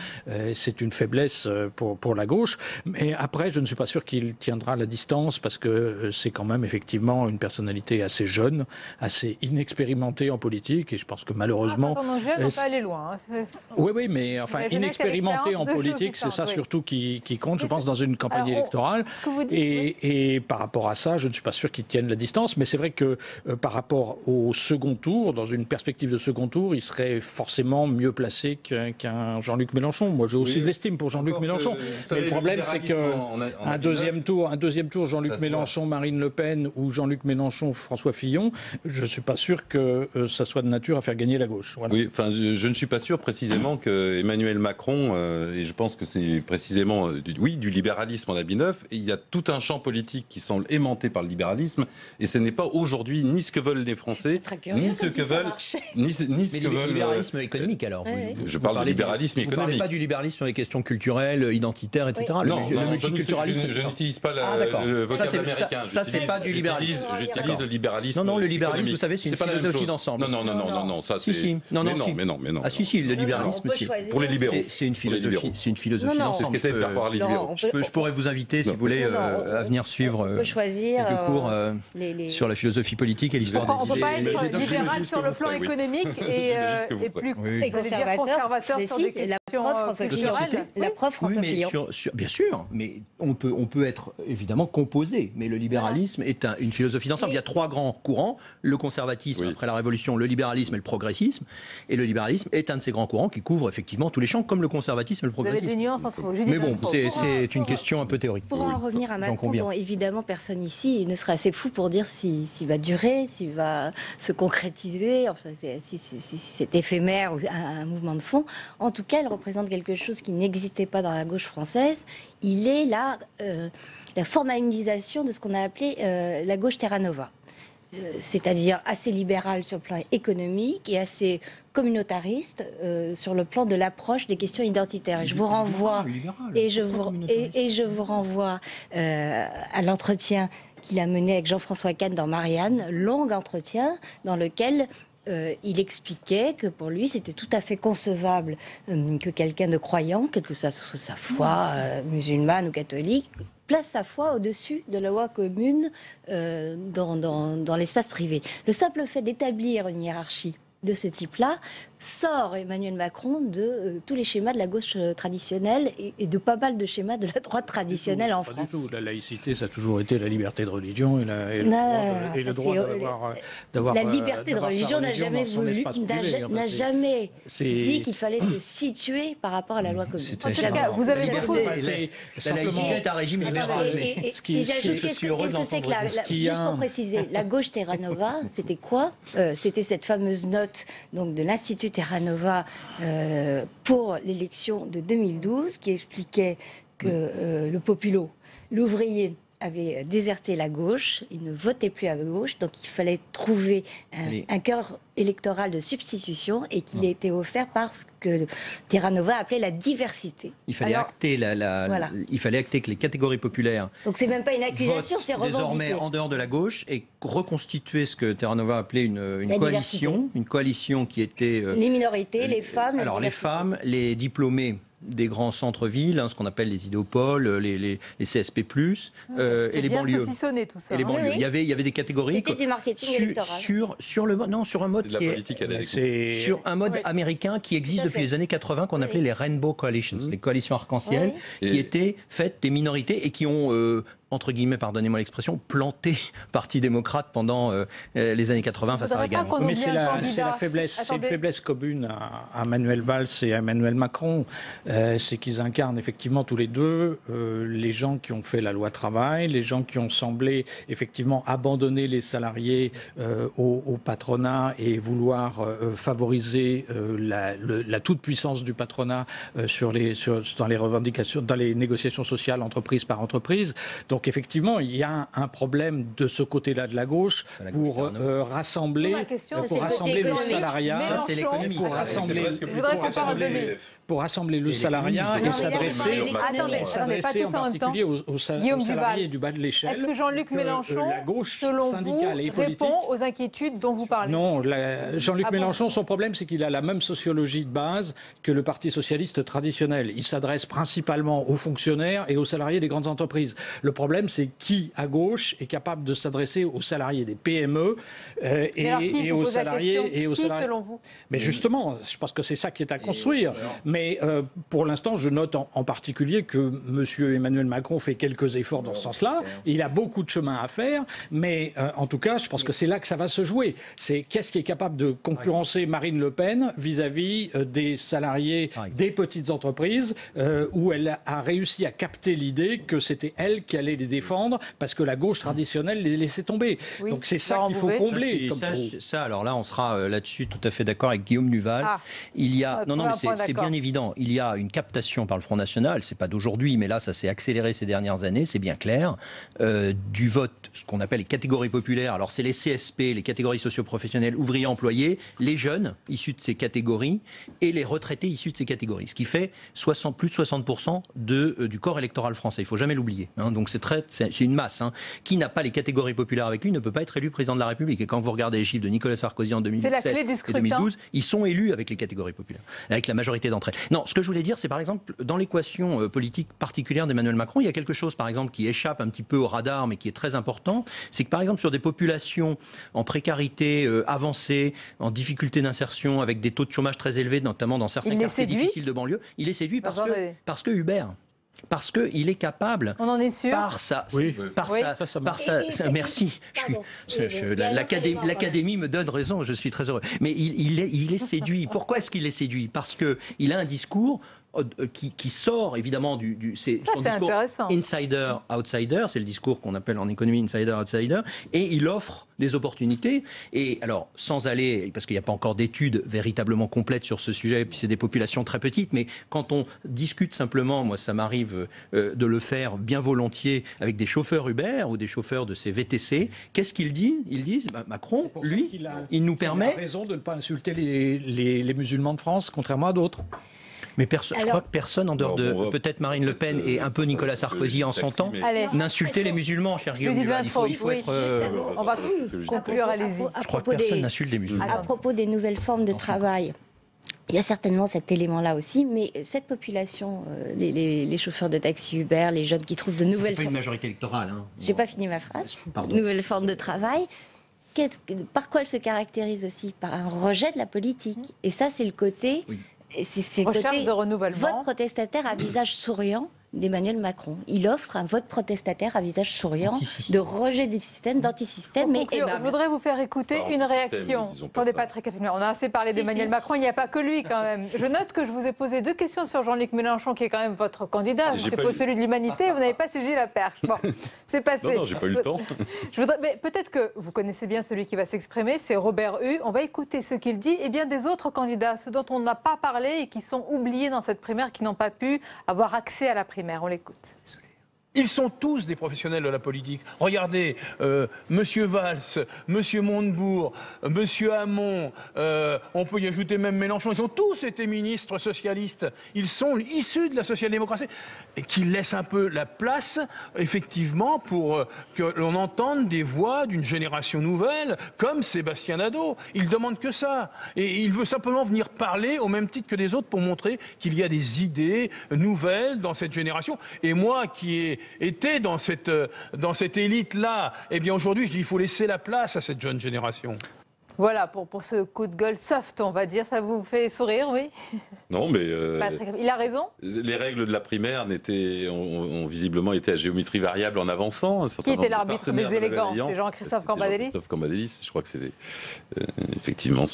C'est une faiblesse pour la gauche, mais après, je ne suis pas sûr qu'il tiendra la distance, parce que c'est quand même effectivement une personnalité assez jeune, assez inexpérimentée en politique, et je pense que malheureusement... Quand on est jeune, on peut aller loin. Oui, mais enfin, inexpérimenté en politique, c'est ça surtout qui compte, je pense, dans une campagne électorale. Et par rapport à ça, je ne suis pas sûr qu'ils tiennent la distance, mais c'est vrai que par rapport au second tour, dans une perspective de second tour, il serait forcément mieux placé qu'un Jean-Luc Mélenchon. Moi, j'ai aussi de l'estime pour Jean-Luc Mélenchon. Mais le problème, c'est qu'un deuxième tour, Jean-Luc Mélenchon, Marine Le Pen, ou Jean-Luc Mélenchon, François Fillon, je ne suis pas sûr que ça soit de nature à faire gagner la gauche. Voilà. Oui, enfin, je ne suis pas sûr précisément que Emmanuel Macron, et je pense que c'est précisément du libéralisme en habit neuf, et il y a tout un champ politique qui semble aimanté par le libéralisme, et ce n'est pas aujourd'hui ni ce que veulent les Français, ni ce que veulent... Ni ce que veulent... Le libéralisme économique, alors. Je parle de libéralisme économique. Vous ne parlez pas du libéralisme sur les questions culturelles, identitaires, etc. Non, je n'utilise pas le vocable américain. Ça, c'est pas du libéralisme. J'utilise le libéralisme. Non, le libéralisme, vous savez, c'est une philosophie d'ensemble. Non, ça c'est... Mais non. Ah si, le libéralisme, pour les libéraux. C'est une philosophie d'ensemble. C'est ce qu'essaient de faire croire les libéraux. Je pourrais vous inviter, si vous voulez, à venir suivre quelques cours sur la philosophie politique et l'histoire des idées. On ne peut pas être libéral sur le plan économique et plus conservateur sur des questions culturelles. La preuve, François Fillon. Bien sûr, mais on peut être évidemment composé. Mais le libéralisme est une philosophie d'ensemble. Il y a trois grands courants. Le conservatisme après la Révolution, le libéralisme et le progressisme. Et le libéralisme est un de ces grands courants qui couvre effectivement tous les champs, comme le conservatisme et le progressisme. Vous avez des nuances entre vous. Mais bon, c'est une question un peu théorique. Pour en revenir à Macron, dont évidemment personne ici ne serait assez fou pour dire s'il va durer, s'il va se concrétiser, enfin, si c'est éphémère ou un mouvement de fond. En tout cas, il représente quelque chose qui n'existait pas dans la gauche française. Il est la formalisation de ce qu'on a appelé la gauche Terra Nova. C'est-à-dire assez libérale sur le plan économique et assez communautariste sur le plan de l'approche des questions identitaires. Et je vous renvoie à l'entretien qu'il a mené avec Jean-François Kahn dans Marianne, long entretien dans lequel il expliquait que pour lui, c'était tout à fait concevable que quelqu'un de croyant, quelle que soit sa foi musulmane ou catholique, place sa foi au-dessus de la loi commune dans l'espace privé. Le simple fait d'établir une hiérarchie de ce type-là sort Emmanuel Macron de tous les schémas de la gauche traditionnelle et de pas mal de schémas de la droite traditionnelle en France. Pas du tout. La laïcité, ça a toujours été la liberté de religion et le droit d'avoir... La liberté de religion n'a jamais voulu, n'a jamais dit qu'il fallait se situer par tout à la loi commune. En tout cas, vous avez beaucoup... La laïcité est un régime libéral. Juste pour préciser, la gauche Terra Nova, c'était quoi? C'était cette fameuse note donc, de l'Institut Terra Nova pour l'élection de 2012 qui expliquait que le populo, l'ouvrier, avait déserté la gauche, il ne votait plus à gauche, donc il fallait trouver un cœur électoral de substitution et qu'il était offert par ce que Terra Nova appelait la diversité. Il fallait acter il fallait acter que les catégories populaires. Donc c'est même pas une accusation, c'est revendiqué. Désormais en dehors de la gauche et reconstituer ce que Terra Nova appelait une coalition qui était les minorités, les femmes. Alors les femmes, les diplômés des grands centres-villes, ce qu'on appelle les idéopoles, les CSP+, et les banlieues. C'est bien saucissonné tout ça. Et les banlieues. Oui. Il y avait des catégories. C'était du marketing électoral. Sur un mode sur un mode américain qui existe depuis les années 80 qu'on appelait les Rainbow Coalitions, les coalitions arc-en-ciel, qui étaient faites des minorités et qui ont entre guillemets, pardonnez-moi l'expression, planté Parti démocrate pendant les années 80 face à Reagan. Mais c'est la faiblesse, c'est une faiblesse commune à Manuel Valls et à Emmanuel Macron. C'est qu'ils incarnent effectivement tous les deux les gens qui ont fait la loi travail, les gens qui ont semblé effectivement abandonner les salariés au patronat et vouloir favoriser la toute-puissance du patronat dans les revendications, dans les négociations sociales entreprise par entreprise. Donc effectivement, il y a un problème de ce côté-là de la gauche pour rassembler le salariat, pour rassembler le salariat et s'adresser en particulier aux salariés du bas de l'échelle. Est-ce que Jean-Luc Mélenchon, selon vous, répond aux inquiétudes dont vous parlez? Non, Jean-Luc Mélenchon, son problème, c'est qu'il a la même sociologie de base que le Parti socialiste traditionnel. Il s'adresse principalement aux fonctionnaires et aux salariés des grandes entreprises. Le problème, c'est qui, à gauche, est capable de s'adresser aux salariés des PME et aux salariés... selon vous? Mais justement, je pense que c'est ça qui est à construire. Mais pour l'instant, je note en particulier que M. Emmanuel Macron fait quelques efforts dans ce sens-là. Il a beaucoup de chemin à faire, mais en tout cas, je pense que c'est là que ça va se jouer. C'est qu'est-ce qui est capable de concurrencer Marine Le Pen vis-à-vis des salariés des petites entreprises où elle a réussi à capter l'idée que c'était elle qui allait les défendre parce que la gauche traditionnelle les laissait tomber. Oui. Donc c'est ça qu'il faut combler. Alors là, on sera là-dessus tout à fait d'accord avec Guillaume Nuval. Il y a mais c'est bien évident. Il y a une captation par le Front National. C'est pas d'aujourd'hui, mais là, ça s'est accéléré ces dernières années. C'est bien clair. Du vote, ce qu'on appelle les catégories populaires. Alors c'est les CSP, les catégories socio-professionnelles, ouvriers, employés, les jeunes issus de ces catégories et les retraités issus de ces catégories. Ce qui fait plus de 60% du corps électoral français. Il faut jamais l'oublier. Donc c'est une masse. Qui n'a pas les catégories populaires avec lui ne peut pas être élu président de la République. Et quand vous regardez les chiffres de Nicolas Sarkozy en 2017 et 2012, ils sont élus avec les catégories populaires, avec la majorité d'entre elles. Non, ce que je voulais dire, c'est par exemple, dans l'équation politique particulière d'Emmanuel Macron, il y a quelque chose, par exemple, qui échappe un petit peu au radar, mais qui est très important. C'est que, par exemple, sur des populations en précarité avancée, en difficulté d'insertion, avec des taux de chômage très élevés, notamment dans certains quartiers difficiles de banlieue, il est séduit parce que Hubert. Parce qu'il est capable, on en est sûr, merci, l'Académie me donne raison, je suis très heureux, mais il est séduit. Pourquoi est-ce qu'il est séduit? Parce qu'il a un discours qui sort évidemment c'est son discours insider-outsider, c'est le discours qu'on appelle en économie insider-outsider, et il offre des opportunités. Et alors, sans aller, parce qu'il n'y a pas encore d'études véritablement complètes sur ce sujet, puis c'est des populations très petites, mais quand on discute simplement, moi ça m'arrive de le faire bien volontiers avec des chauffeurs Uber ou des chauffeurs de ces VTC, qu'est-ce qu'ils disent? Ils disent, Macron, lui, il nous permet... Il a raison de ne pas insulter les musulmans de France, contrairement à d'autres. Mais je crois que personne, en dehors de peut-être Marine Le Pen et un peu Nicolas Sarkozy en son temps, n'insultait les musulmans, cher Guillaume. Il faut être... On va conclure, allez-y. Je crois que personne n'insulte les musulmans. À propos des nouvelles formes de travail, il y a certainement cet élément-là aussi, mais cette population, les chauffeurs de taxi Uber, les jeunes qui trouvent de nouvelles... C'est pas une majorité électorale. Hein. J'ai pas fini ma phrase. Nouvelles formes de travail. Par quoi elle se caractérise aussi? Par un rejet de la politique. Et ça, c'est le côté... Oui. C'est recherche de renouvellement. Vote protestataire à visage souriant d'Emmanuel Macron. Il offre un vote protestataire à visage souriant de rejet du système, d'antisystème. Mais je voudrais vous faire écouter une réaction. Attendez, Patrick, on a assez parlé d'Emmanuel Macron, il n'y a pas que lui quand même. Je note que je vous ai posé 2 questions sur Jean-Luc Mélenchon, qui est quand même votre candidat. Je suppose celui de l'humanité, vous n'avez pas saisi la perche. Bon, c'est passé. Non, j'ai pas eu le temps. Mais peut-être que vous connaissez bien celui qui va s'exprimer, c'est Robert Hue. On va écouter ce qu'il dit et bien des autres candidats, ceux dont on n'a pas parlé et qui sont oubliés dans cette primaire, qui n'ont pas pu avoir accès à la primaire. On l'écoute. Ils sont tous des professionnels de la politique. Regardez, Monsieur Valls, Monsieur Montebourg, Monsieur Hamon, on peut y ajouter même Mélenchon. Ils ont tous été ministres socialistes. Ils sont issus de la social-démocratie. Et qui laissent un peu la place, effectivement, pour que l'on entende des voix d'une génération nouvelle, comme Sébastien Nadeau. Il demande que ça. Et il veut simplement venir parler au même titre que les autres pour montrer qu'il y a des idées nouvelles dans cette génération. Et moi, qui ai été dans cette élite-là, eh bien aujourd'hui, je dis qu'il faut laisser la place à cette jeune génération. Voilà, pour ce coup de gueule soft, on va dire. Ça vous fait sourire, oui? Non, mais... Patrick, il a raison. Les règles de la primaire ont visiblement été à géométrie variable en avançant. Qui était l'arbitre des élégants? C'est Jean-Christophe Cambadélis? Jean-Christophe Cambadélis, je crois que c'est... effectivement,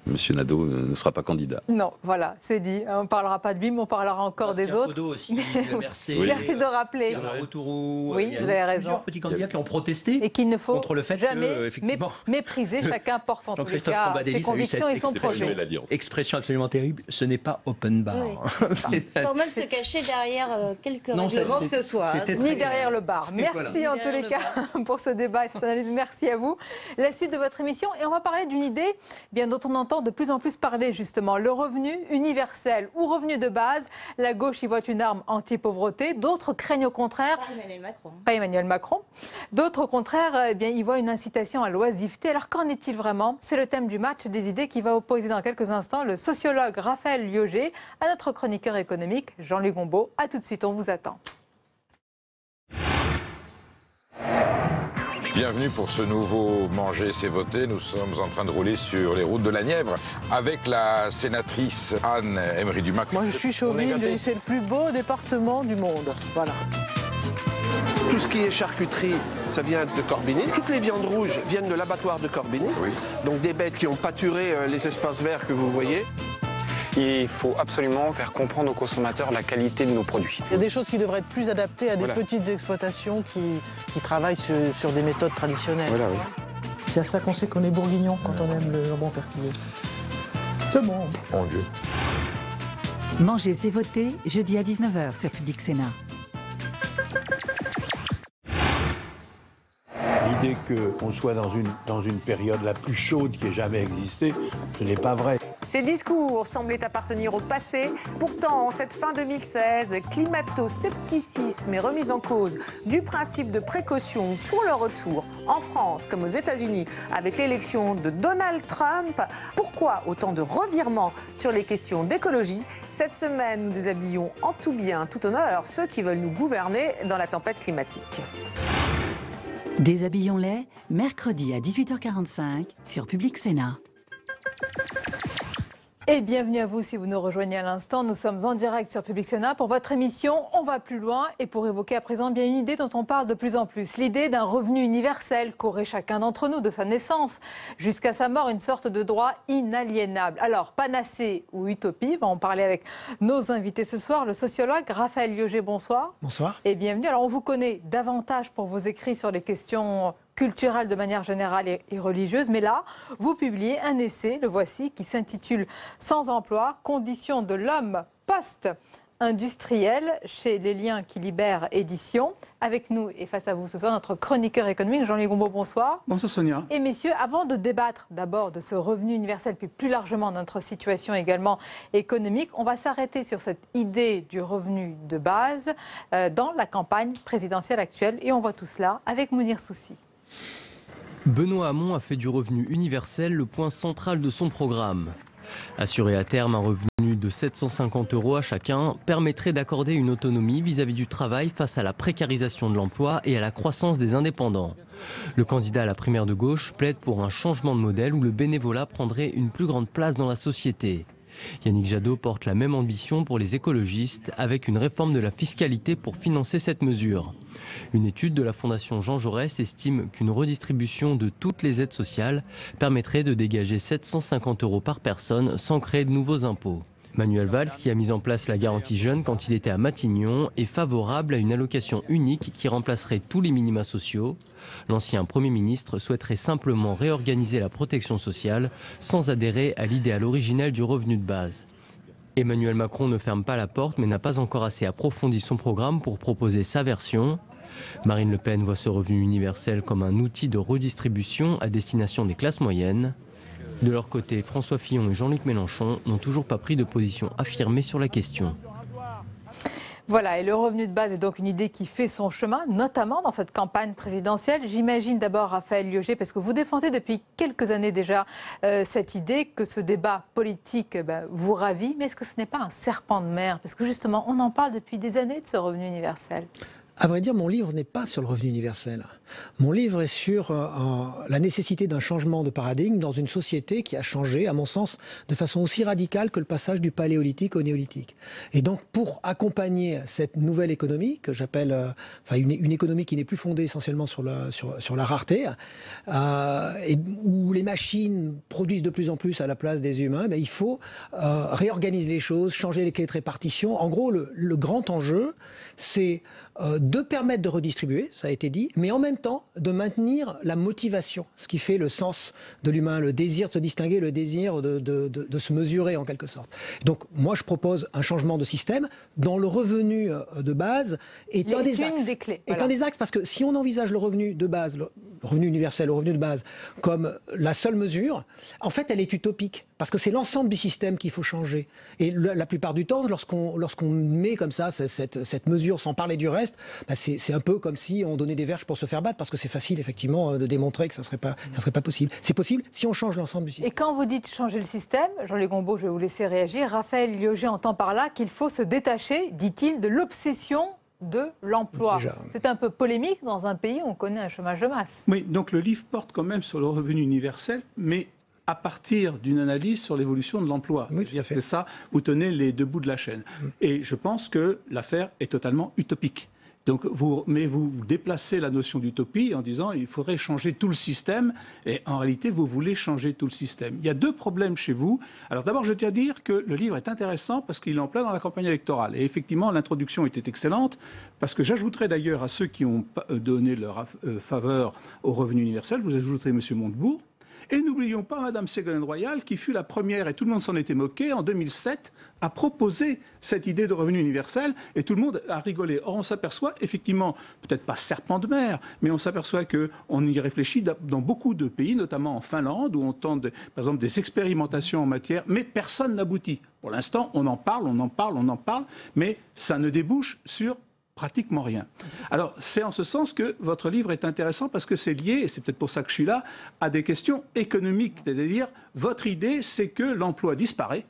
Monsieur Nadeau ne sera pas candidat. Non, voilà, c'est dit. On ne parlera pas de lui, mais on parlera encore des autres. Aussi, merci. Merci de rappeler. Oui, vous avez raison. Plusieurs petits candidats qui ont protesté et qu'il ne faut contre le fait jamais effectivement, mépriser. Chacun porte en tous les cas ses convictions et son projet. Expression absolument terrible, ce n'est pas open bar. Oui. Sans même se cacher derrière quelques règlements que ce soit. Ni derrière le bar. Merci en tous les cas pour ce débat et cette analyse. Merci à vous. La suite de votre émission, et on va parler d'une idée bien dont on entend de plus en plus parler justement, le revenu universel ou revenu de base. La gauche y voit une arme anti-pauvreté, d'autres craignent au contraire... Pas Emmanuel Macron. D'autres au contraire, y voient une incitation à l'oisiveté. Alors qu'en est-il vraiment? C'est le thème du match des idées qui va opposer dans quelques instants le sociologue Raphaël Liogé à notre chroniqueur économique Jean-Luc Gombaud. A tout de suite, on vous attend. Bienvenue pour ce nouveau Manger, c'est voter. Nous sommes en train de rouler sur les routes de la Nièvre avec la sénatrice Anne Emery-Dumac. Moi, je suis chauvine, c'est le plus beau département du monde. Voilà. Tout ce qui est charcuterie, ça vient de Corbigny. Toutes les viandes rouges viennent de l'abattoir de Corbigny. Oui. Donc des bêtes qui ont pâturé les espaces verts que vous voyez. Il faut absolument faire comprendre aux consommateurs la qualité de nos produits. Il y a des choses qui devraient être plus adaptées à des petites exploitations qui travaillent sur des méthodes traditionnelles. Voilà, oui. C'est à ça qu'on sait qu'on est bourguignon quand on aime le jambon persillé. C'est bon. Mon Dieu. Manger, c'est voter, jeudi à 19h sur Public Sénat. L'idée qu'on soit dans une période la plus chaude qui ait jamais existé, ce n'est pas vrai. Ces discours semblaient appartenir au passé. Pourtant, en cette fin 2016, climato-scepticisme et remise en cause du principe de précaution font leur retour en France comme aux États-Unis avec l'élection de Donald Trump. Pourquoi autant de revirements sur les questions d'écologie? Cette semaine, nous déshabillons en tout bien, tout honneur, ceux qui veulent nous gouverner dans la tempête climatique. Déshabillons-les, mercredi à 18h45 sur Public Sénat. Et bienvenue à vous si vous nous rejoignez à l'instant. Nous sommes en direct sur Public Sénat pour votre émission On va plus loin et pour évoquer à présent bien une idée dont on parle de plus en plus. L'idée d'un revenu universel qu'aurait chacun d'entre nous de sa naissance jusqu'à sa mort, une sorte de droit inaliénable. Alors, panacée ou utopie, on va en parler avec nos invités ce soir. Le sociologue Raphaël Liogé, bonsoir. Bonsoir. Et bienvenue. Alors, on vous connaît davantage pour vos écrits sur les questions culturelle de manière générale et religieuse. Mais là, vous publiez un essai, le voici, qui s'intitule « Sans emploi, conditions de l'homme industrielle chez Les Liens qui libèrent édition. Avec nous et face à vous ce soir, notre chroniqueur économique Jean-Louis Gombaud, bonsoir. Bonsoir Sonia. Et messieurs, avant de débattre d'abord de ce revenu universel, puis plus largement de notre situation également économique, on va s'arrêter sur cette idée du revenu de base dans la campagne présidentielle actuelle. Et on voit tout cela avec Mounir Soussi. Benoît Hamon a fait du revenu universel le point central de son programme. Assurer à terme un revenu de 750 € à chacun permettrait d'accorder une autonomie vis-à-vis du travail face à la précarisation de l'emploi et à la croissance des indépendants. Le candidat à la primaire de gauche plaide pour un changement de modèle où le bénévolat prendrait une plus grande place dans la société. Yannick Jadot porte la même ambition pour les écologistes avec une réforme de la fiscalité pour financer cette mesure. Une étude de la Fondation Jean Jaurès estime qu'une redistribution de toutes les aides sociales permettrait de dégager 750 € par personne sans créer de nouveaux impôts. Manuel Valls, qui a mis en place la garantie jeune quand il était à Matignon, est favorable à une allocation unique qui remplacerait tous les minima sociaux. L'ancien Premier ministre souhaiterait simplement réorganiser la protection sociale sans adhérer à l'idéal originel du revenu de base. Emmanuel Macron ne ferme pas la porte mais n'a pas encore assez approfondi son programme pour proposer sa version. Marine Le Pen voit ce revenu universel comme un outil de redistribution à destination des classes moyennes. De leur côté, François Fillon et Jean-Luc Mélenchon n'ont toujours pas pris de position affirmée sur la question. Voilà, et le revenu de base est donc une idée qui fait son chemin, notamment dans cette campagne présidentielle. J'imagine d'abord, Raphaël Liogé, parce que vous défendez depuis quelques années déjà cette idée que ce débat politique vous ravit, mais est-ce que ce n'est pas un serpent de mer? Parce que justement, on en parle depuis des années de ce revenu universel. À vrai dire, mon livre n'est pas sur le revenu universel. Mon livre est sur la nécessité d'un changement de paradigme dans une société qui a changé, à mon sens, de façon aussi radicale que le passage du paléolithique au néolithique. Et donc, pour accompagner cette nouvelle économie, que j'appelle une économie qui n'est plus fondée essentiellement sur la rareté, et où les machines produisent de plus en plus à la place des humains, il faut réorganiser les choses, changer les clés de répartition. En gros, le grand enjeu, c'est de permettre de redistribuer, ça a été dit, mais en même temps de maintenir la motivation, ce qui fait le sens de l'humain, le désir de se distinguer, le désir de se mesurer en quelque sorte. Donc moi je propose un changement de système dont le revenu de base est un des axes. Est un des axes parce que si on envisage le revenu de base, le revenu universel, le revenu de base, comme la seule mesure, en fait elle est utopique parce que c'est l'ensemble du système qu'il faut changer. Et la plupart du temps, lorsqu'on met comme ça cette mesure sans parler du reste, c'est un peu comme si on donnait des verges pour se faire battre, parce que c'est facile effectivement de démontrer que ça serait pas possible. C'est possible si on change l'ensemble du système. Et quand vous dites changer le système, Jean-Luc Gombaud, je vais vous laisser réagir. Raphaël Liogé entend par là qu'il faut se détacher, dit-il, de l'obsession de l'emploi. C'est un peu polémique dans un pays où on connaît un chômage de masse. Oui, donc le livre porte quand même sur le revenu universel, mais à partir d'une analyse sur l'évolution de l'emploi. Oui, c'est ça, vous tenez les deux bouts de la chaîne. Et je pense que l'affaire est totalement utopique. Donc vous déplacez la notion d'utopie en disant il faudrait changer tout le système, et en réalité vous voulez changer tout le système. Il y a deux problèmes chez vous. Alors d'abord je tiens à dire que le livre est intéressant parce qu'il est en plein dans la campagne électorale. Et effectivement l'introduction était excellente, parce que j'ajouterai d'ailleurs à ceux qui ont donné leur faveur au revenu universel, vous ajouterez M. Montebourg. Et n'oublions pas Mme Ségolène Royal, qui fut la première, et tout le monde s'en était moqué, en 2007, à proposer cette idée de revenu universel, et tout le monde a rigolé. Or, on s'aperçoit, effectivement, peut-être pas serpent de mer, mais on s'aperçoit qu'on y réfléchit dans beaucoup de pays, notamment en Finlande, où on tente, par exemple, des expérimentations en matière, mais personne n'aboutit. Pour l'instant, on en parle, mais ça ne débouche sur pratiquement rien. Alors, c'est en ce sens que votre livre est intéressant parce que c'est lié, et c'est peut-être pour ça que je suis là, à des questions économiques. C'est-à-dire, votre idée, c'est que l'emploi disparaît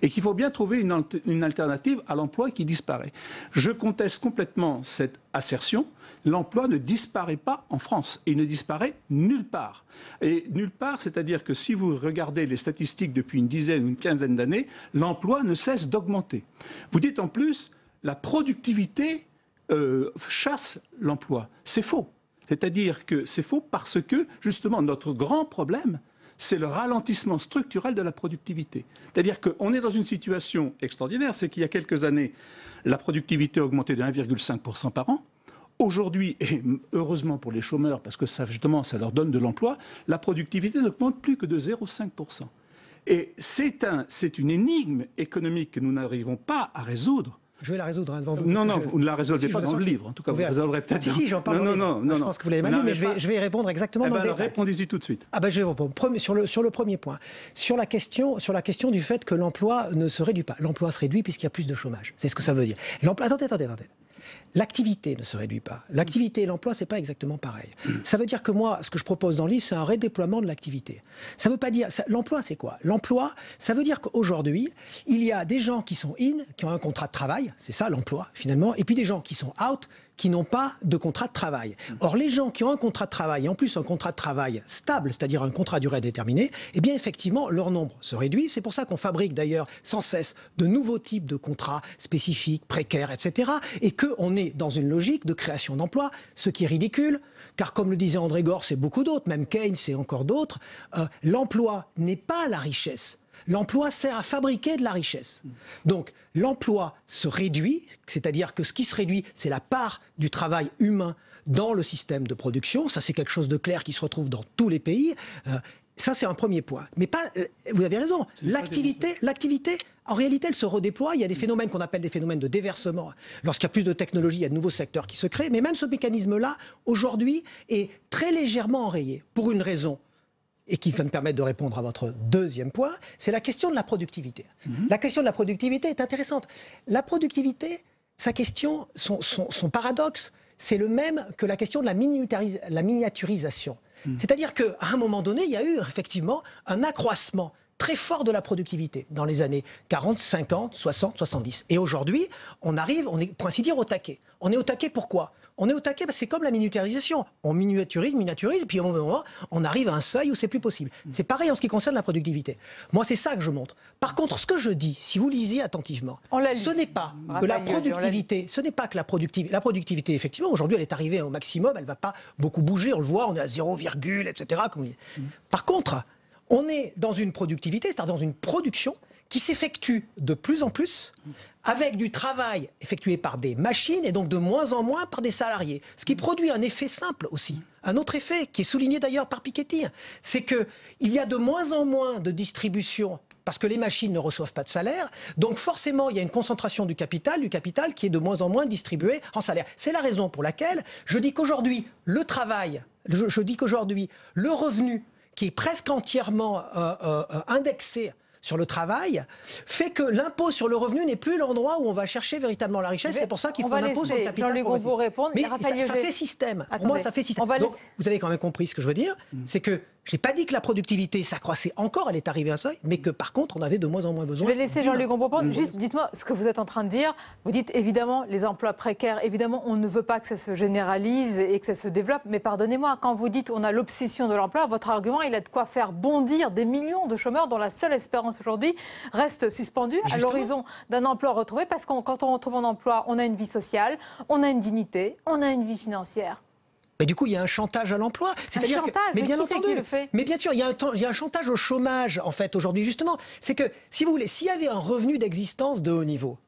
et qu'il faut bien trouver une alternative à l'emploi qui disparaît. Je conteste complètement cette assertion. L'emploi ne disparaît pas en France. Il ne disparaît nulle part. Et nulle part, c'est-à-dire que si vous regardez les statistiques depuis une dizaine ou une quinzaine d'années, l'emploi ne cesse d'augmenter. Vous dites en plus, la productivité chasse l'emploi. C'est faux. C'est-à-dire que c'est faux parce que, justement, notre grand problème, c'est le ralentissement structurel de la productivité. C'est-à-dire qu'on est dans une situation extraordinaire, c'est qu'il y a quelques années, la productivité a augmenté de 1,5% par an. Aujourd'hui, et heureusement pour les chômeurs, parce que ça, justement, ça leur donne de l'emploi, la productivité n'augmente plus que de 0,5%. Et c'est une énigme économique que nous n'arrivons pas à résoudre. Je vais la résoudre devant vous. Non, vous ne la résolvez pas dans le livre. En tout cas, vous résolverez peut-être. Si, j'en parle. Non. Je pense que vous l'avez mal lu, mais je vais y répondre exactement dans le détail. Répondez-y tout de suite. Je vais répondre. Sur le premier point. Sur la question du fait que l'emploi ne se réduit pas. L'emploi se réduit puisqu'il y a plus de chômage. C'est ce que ça veut dire. Attendez. L'activité ne se réduit pas. L'activité et l'emploi, c'est pas exactement pareil. Ça veut dire que moi, ce que je propose dans le livre, c'est un redéploiement de l'activité. Ça veut pas dire... L'emploi, c'est quoi? L'emploi, ça veut dire qu'aujourd'hui, il y a des gens qui sont in, qui ont un contrat de travail, c'est ça l'emploi, finalement, et puis des gens qui sont out, qui n'ont pas de contrat de travail. Or, les gens qui ont un contrat de travail, et en plus un contrat de travail stable, c'est-à-dire un contrat à durée déterminée, eh bien, effectivement, leur nombre se réduit. C'est pour ça qu'on fabrique d'ailleurs sans cesse de nouveaux types de contrats spécifiques, précaires, etc. Et qu'on est dans une logique de création d'emplois, ce qui est ridicule, car comme le disait André Gorz et beaucoup d'autres, même Keynes et encore d'autres, l'emploi n'est pas la richesse. L'emploi sert à fabriquer de la richesse. Donc, l'emploi se réduit, c'est-à-dire que ce qui se réduit, c'est la part du travail humain dans le système de production. Ça, c'est quelque chose de clair qui se retrouve dans tous les pays. Ça, c'est un premier point. Mais pas, vous avez raison, l'activité, en réalité, elle se redéploie. Il y a des phénomènes qu'on appelle des phénomènes de déversement. Lorsqu'il y a plus de technologie, il y a de nouveaux secteurs qui se créent. Mais même ce mécanisme-là, aujourd'hui, est très légèrement enrayé, pour une raison, et qui va me permettre de répondre à votre deuxième point, c'est la question de la productivité. La question de la productivité est intéressante. La productivité, sa question, son paradoxe, c'est le même que la question de la miniaturisation. C'est-à-dire qu'à un moment donné, il y a eu effectivement un accroissement très fort de la productivité dans les années 40, 50, 60, 70. Et aujourd'hui, on est, pour ainsi dire, au taquet. On est au taquet pourquoi ? On est au taquet parce que c'est comme la miniaturisation. On miniaturise, et puis au moment, on arrive à un seuil où c'est plus possible. C'est pareil en ce qui concerne la productivité. Moi, c'est ça que je montre. Par contre, ce que je dis, si vous lisez attentivement, ce n'est pas que la productivité, la productivité, effectivement, aujourd'hui, elle est arrivée au maximum, elle ne va pas beaucoup bouger, on le voit, on est à 0, etc. Comme on dit. Par contre, on est dans une productivité, c'est-à-dire dans une production qui s'effectue de plus en plus avec du travail effectué par des machines et donc de moins en moins par des salariés. Ce qui produit un effet simple aussi. Un autre effet qui est souligné d'ailleurs par Piketty, c'est qu'il y a de moins en moins de distribution parce que les machines ne reçoivent pas de salaire. Donc forcément, il y a une concentration du capital qui est de moins en moins distribué en salaire. C'est la raison pour laquelle je dis qu'aujourd'hui, le travail, je dis qu'aujourd'hui, le revenu qui est presque entièrement indexé sur le travail, fait que l'impôt sur le revenu n'est plus l'endroit où on va chercher véritablement la richesse. C'est pour ça qu'il faut un impôt sur le capital. Jean-Luc Gombault répondre. Mais ça fait système. Pour moi, ça fait système. Donc, vous avez quand même compris ce que je veux dire. C'est que je n'ai pas dit que la productivité s'accroissait encore, elle est arrivée à un seuil, mais que par contre, on avait de moins en moins besoin. Je vais laisser Jean-Luc Gombault répondre. Juste, dites-moi ce que vous êtes en train de dire. Vous dites évidemment les emplois précaires, évidemment, on ne veut pas que ça se généralise et que ça se développe. Mais pardonnez-moi, quand vous dites on a l'obsession de l'emploi, votre argument, il a de quoi faire bondir des millions de chômeurs dont la seule espérance aujourd'hui reste suspendue à l'horizon d'un emploi retrouvé. Parce que quand on retrouve un emploi, on a une vie sociale, on a une dignité, on a une vie financière. Mais du coup, il y a un chantage à l'emploi. C'est-à-dire mais bien entendu, mais bien sûr, il y a un chantage au chômage, en fait, aujourd'hui, justement. C'est que, si vous voulez, s'il y avait un revenu d'existence de haut niveau,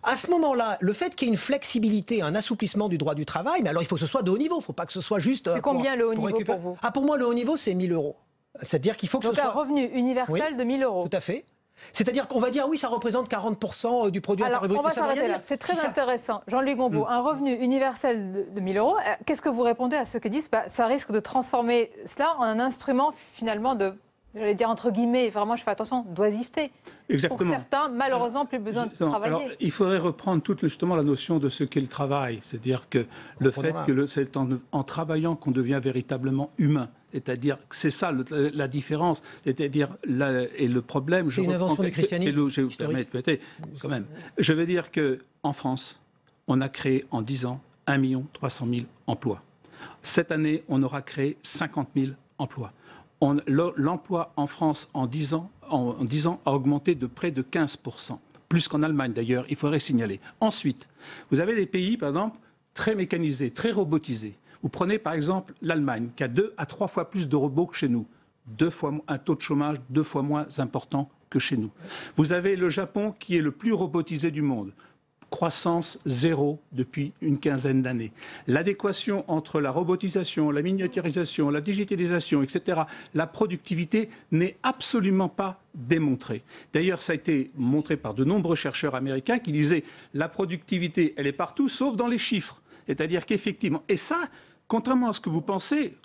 à ce moment-là, le fait qu'il y ait une flexibilité, un assouplissement du droit du travail, mais alors il faut que ce soit de haut niveau, il ne faut pas que ce soit juste... C'est combien le haut niveau pour vous ? Pour moi, le haut niveau, c'est 1 000 euros. C'est-à-dire qu'il faut que ce soit... Donc un revenu universel de 1 000 euros. Tout à fait. C'est-à-dire qu'on va dire, oui, ça représente 40% du produit intérieur brut. On va s'arrêter là. C'est très intéressant. Jean-Luc Gombault, un revenu universel de 1 000 euros. Qu'est-ce que vous répondez à ceux qui disent ça risque de transformer cela en un instrument, finalement, de, j'allais dire entre guillemets, vraiment, je fais attention, d'oisiveté. Exactement. Pour certains, malheureusement, plus besoin de travailler. Alors, il faudrait reprendre justement la notion de ce qu'est le travail. C'est-à-dire que le fait que c'est en travaillant qu'on devient véritablement humain. C'est-à-dire que c'est ça la différence. C'est-à-dire, et le problème... C'est une invention du christianisme quand même. Je veux dire qu'en France, on a créé en 10 ans 1 300 000 emplois. Cette année, on aura créé 50 000 emplois. L'emploi en France en 10 ans a augmenté de près de 15%. Plus qu'en Allemagne d'ailleurs, il faudrait signaler. Ensuite, vous avez des pays, par exemple, très mécanisés, très robotisés. Vous prenez par exemple l'Allemagne, qui a 2 à 3 fois plus de robots que chez nous. Un taux de chômage 2 fois moins important que chez nous. Vous avez le Japon, qui est le plus robotisé du monde. croissance zéro depuis une quinzaine d'années. L'adéquation entre la robotisation, la miniaturisation, la digitalisation, etc., la productivité n'est absolument pas démontrée. D'ailleurs, ça a été montré par de nombreux chercheurs américains qui disaient la productivité, elle est partout, sauf dans les chiffres. C'est-à-dire qu'effectivement, et ça, contrairement à ce que vous pensez,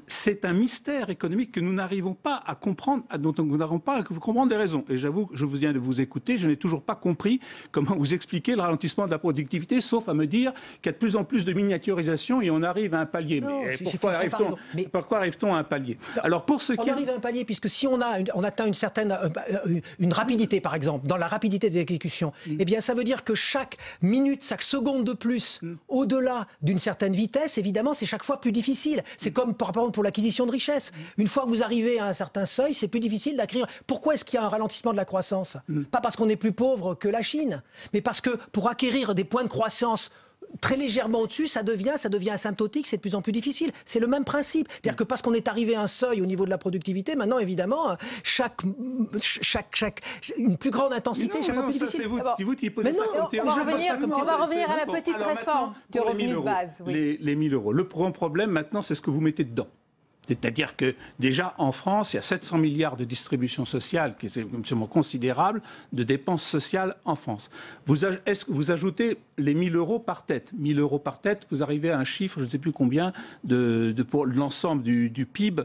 c'est un mystère économique que nous n'arrivons pas à comprendre, dont nous n'arrivons pas à comprendre les raisons. Et j'avoue, je viens de vous écouter, je n'ai toujours pas compris comment vous expliquer le ralentissement de la productivité, sauf à me dire qu'il y a de plus en plus de miniaturisation et on arrive à un palier. Non, mais pourquoi arrive-t-on à un palier? Alors pour ce qui arrive à un palier, puisque si on atteint une certaine une rapidité, par exemple, dans la rapidité des exécutions, eh bien ça veut dire que chaque minute, chaque seconde de plus, au-delà d'une certaine vitesse, évidemment, c'est chaque fois plus difficile. C'est comme par exemple pour l'acquisition de richesses. Une fois que vous arrivez à un certain seuil, c'est plus difficile d'acquérir. Pourquoi est-ce qu'il y a un ralentissement de la croissance? Pas parce qu'on est plus pauvre que la Chine, mais parce que pour acquérir des points de croissance très légèrement au-dessus, ça devient asymptotique, c'est de plus en plus difficile. C'est le même principe. C'est-à-dire que parce qu'on est arrivé à un seuil au niveau de la productivité, maintenant, évidemment, une plus grande intensité, chaque fois plus difficile. On va revenir à la petite réforme du revenu de base. Les 1 000 €. Le grand problème, maintenant, c'est ce que vous mettez dedans. C'est-à-dire que déjà en France, il y a 700 milliards de distribution sociale, qui est absolument considérable, de dépenses sociales en France. Est-ce que vous ajoutez les 1 000 € par tête? 1 000 € par tête, vous arrivez à un chiffre, je ne sais plus combien, pour l'ensemble du PIB,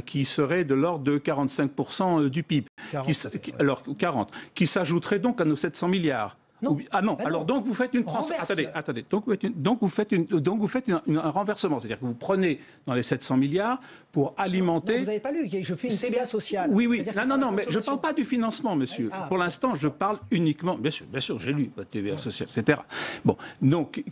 qui serait de l'ordre de 45% du PIB. 40. Qui s'ajouterait donc à nos 700 milliards. Non. Alors donc vous faites une attendez. Donc vous faites un renversement, c'est-à-dire que vous prenez dans les 700 milliards pour alimenter. Non, vous n'avez pas lu, je fais une TVA sociale. Oui, non, mais je ne parle pas du financement, monsieur. Pour l'instant, je parle uniquement, bien sûr, j'ai lu votre TVA sociale, etc. Bon, donc